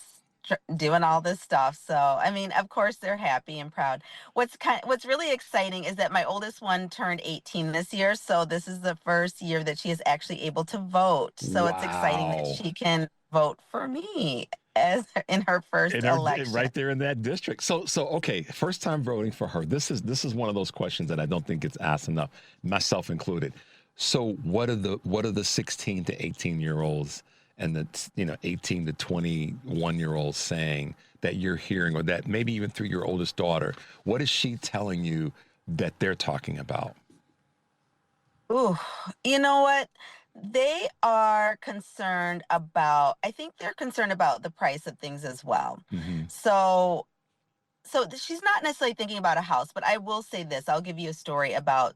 doing all this stuff. So, I mean, of course they're happy and proud. What's really exciting is that my oldest one turned 18 this year. So this is the first year that she is actually able to vote. So It's exciting that she can vote for me as in her first election. Right there in that district. So okay, first time voting for her. This is one of those questions that I don't think gets asked enough, myself included. So what are the 16 to 18-year-olds and the 18 to 21-year-olds saying that you're hearing, or that maybe even through your oldest daughter? What is she telling you that they're talking about? Ooh, you know what? They are concerned about, I think they're concerned about the price of things as well. Mm-hmm. So she's not necessarily thinking about a house, but I will say this. I'll give you a story about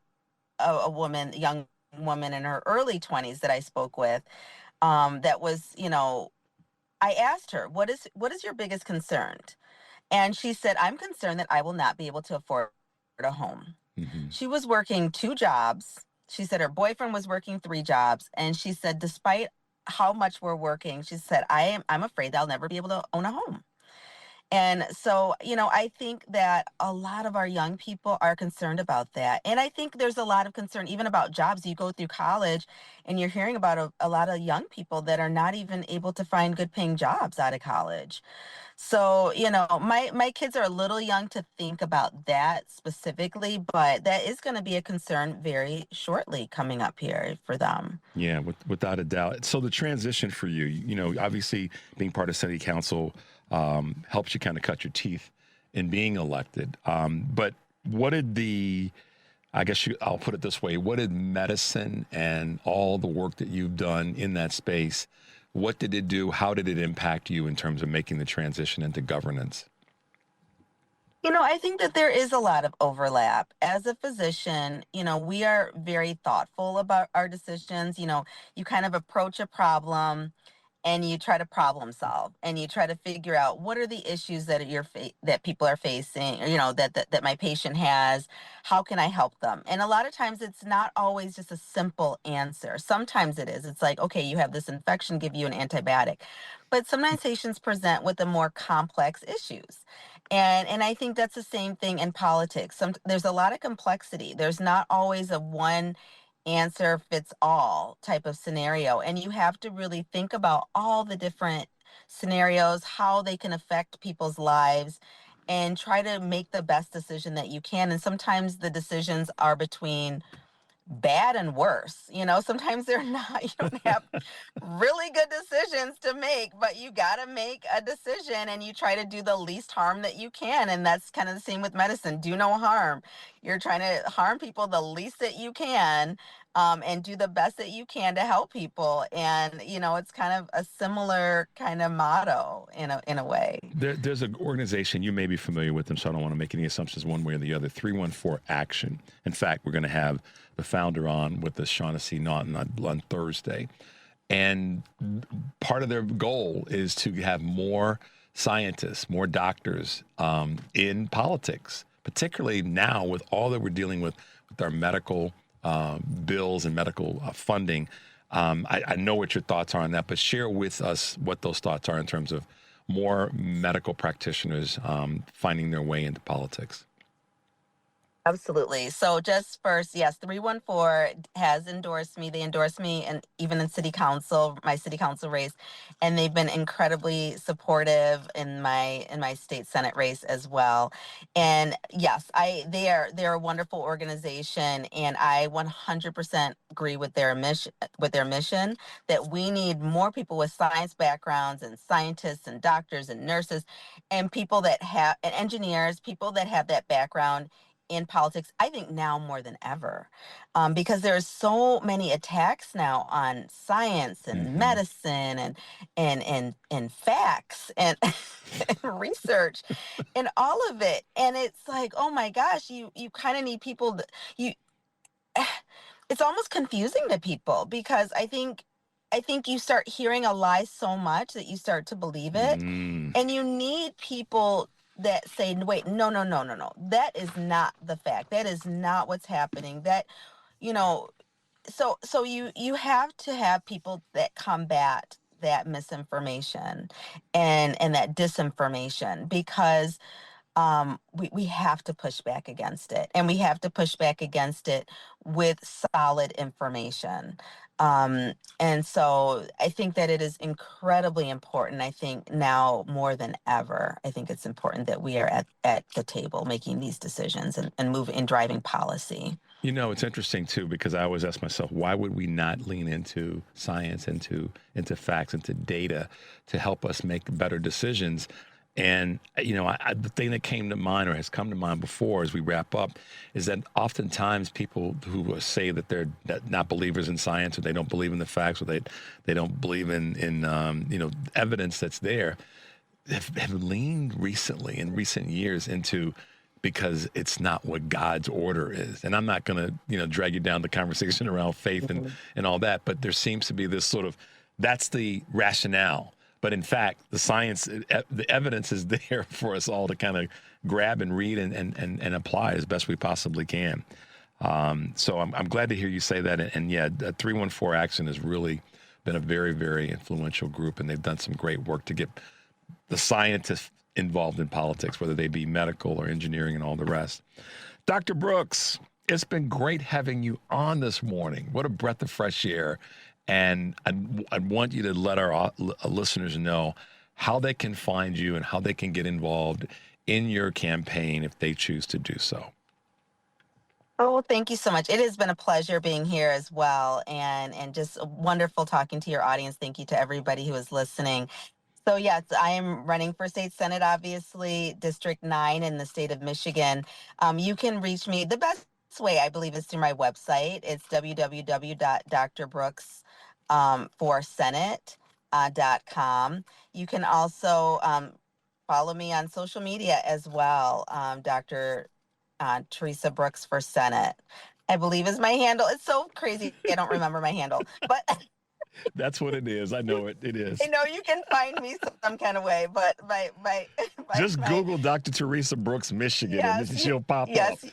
a young woman in her early 20s that I spoke with. That was, I asked her, what is your biggest concern? And she said, I'm concerned that I will not be able to afford a home. Mm-hmm. She was working 2 jobs. She said her boyfriend was working 3 jobs. And she said, despite how much we're working, she said, I'm afraid that I'll never be able to own a home. And so, I think that a lot of our young people are concerned about that. And I think there's a lot of concern even about jobs. You go through college and you're hearing about a lot of young people that are not even able to find good paying jobs out of college. So, my kids are a little young to think about that specifically, but that is going to be a concern very shortly coming up here for them. Yeah, without a doubt. So the transition for you, obviously being part of city council helps you kind of cut your teeth in being elected. But what did I'll put it this way, what did medicine and all the work that you've done in that space, what did it do? How did it impact you in terms of making the transition into governance? I think that there is a lot of overlap. As a physician, we are very thoughtful about our decisions. You kind of approach a problem and you try to problem solve and you try to figure out what are the issues that that people are facing, or, that my patient has. How can I help them? And a lot of times it's not always just a simple answer. Sometimes it is. It's like, okay, you have this infection, give you an antibiotic. But sometimes patients present with the more complex issues. And I think that's the same thing in politics. There's a lot of complexity. There's not always a one answer fits all type of scenario. And you have to really think about all the different scenarios, how they can affect people's lives, and try to make the best decision that you can. And sometimes the decisions are between bad and worse. Sometimes they're not, you don't have really good decisions to make, but you got to make a decision and you try to do the least harm that you can. And that's kind of the same with medicine. Do no harm. You're trying to harm people the least that you can, and do the best that you can to help people. And, it's kind of a similar kind of motto in a way. There's an organization, you may be familiar with them, so I don't want to make any assumptions one way or the other, 314 Action. In fact, we're going to have the founder on with us, Shaughnessy Naughton, on Thursday. And part of their goal is to have more scientists, more doctors in politics, particularly now with all that we're dealing with our medical bills and medical funding. I know what your thoughts are on that, but share with us what those thoughts are in terms of more medical practitioners finding their way into politics. Absolutely. So just first, yes, 314 has endorsed me. They endorsed me, and even in city council, my city council race, and they've been incredibly supportive in my state senate race as well. And yes, they're a wonderful organization, and I 100% agree with their mission that we need more people with science backgrounds, and scientists and doctors and nurses, and people that have and engineers, people that have that background in politics. I think now more than ever, because there's so many attacks now on science and medicine and facts and, and research and all of it. And it's like, oh my gosh, you kind of need people it's almost confusing to people, because I think you start hearing a lie so much that you start to believe it. And you need people that say, wait, no. That is not the fact. That is not what's happening. That, so you have to have people that combat that misinformation and that disinformation, because we have to push back against it, and we have to push back against it with solid information. And so I think that it is incredibly important. I think now more than ever, I think it's important that we are at the table making these decisions and move in driving policy. It's interesting too, because I always ask myself, why would we not lean into science, into facts, into data to help us make better decisions? And, the thing that came to mind, or has come to mind before as we wrap up, is that oftentimes people who say that they're not believers in science, or they don't believe in the facts, or they don't believe in evidence that's there, have leaned recently, in recent years, into because it's not what God's order is. And I'm not going to, drag you down the conversation around faith and all that, but there seems to be this sort of, that's the rationale. But in fact, the science, the evidence is there for us all to kind of grab and read and apply as best we possibly can. So I'm glad to hear you say that. And yeah, 314 Action has really been a very, very influential group, and they've done some great work to get the scientists involved in politics, whether they be medical or engineering and all the rest. Dr. Brooks, it's been great having you on this morning. What a breath of fresh air. And I want you to let our listeners know how they can find you and how they can get involved in your campaign if they choose to do so. Oh, thank you so much. It has been a pleasure being here as well, and just wonderful talking to your audience. Thank you to everybody who is listening. So yes, I am running for state senate, obviously, District 9 in the state of Michigan. You can reach me. The best way, I believe, is through my website. It's www.drbrooks.com. You can also follow me on social media as well. Dr. Teresa Brooks for Senate, I believe is my handle. It's so crazy. I don't remember my handle, but That's what it is. I know it. It is. I know you can find me some kind of way, but Just Google Dr. Teresa Brooks, Michigan, Yes, and she'll pop yes, up.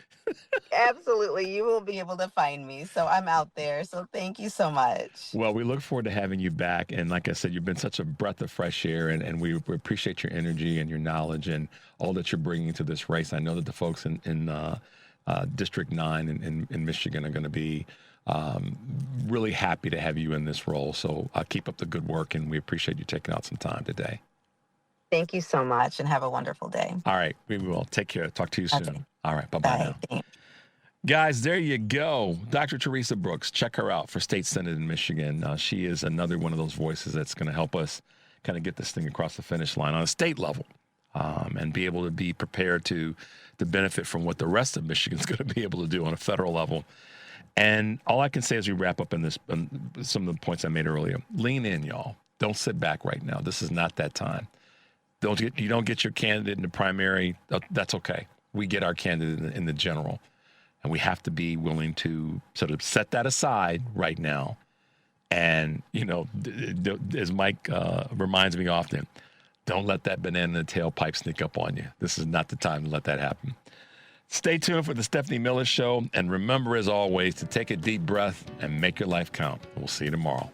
absolutely. You will be able to find me. So I'm out there. So thank you so much. Well, we look forward to having you back. And like I said, you've been such a breath of fresh air, and we appreciate your energy and your knowledge and all that you're bringing to this race. I know that the folks in District 9 in Michigan are going to be really happy to have you in this role. So keep up the good work, and we appreciate you taking out some time today. Thank you so much, and have a wonderful day. All right, we will. Take care. Talk to you soon. Okay. All right, bye-bye now. Thanks. Guys, there you go. Dr. Teresa Brooks, check her out for State Senate in Michigan. She is another one of those voices that's going to help us kind of get this thing across the finish line on a state level, and be able to be prepared to benefit from what the rest of Michigan's going to be able to do on a federal level. And all I can say as we wrap up in this, some of the points I made earlier, lean in, y'all. Don't sit back right now. This is not that time. You don't get your candidate in the primary. That's okay. We get our candidate in the general, and we have to be willing to sort of set that aside right now. And as Mike reminds me often, don't let that banana in the tailpipe sneak up on you. This is not the time to let that happen. Stay tuned for the Stephanie Miller Show, and remember, as always, to take a deep breath and make your life count. We'll see you tomorrow.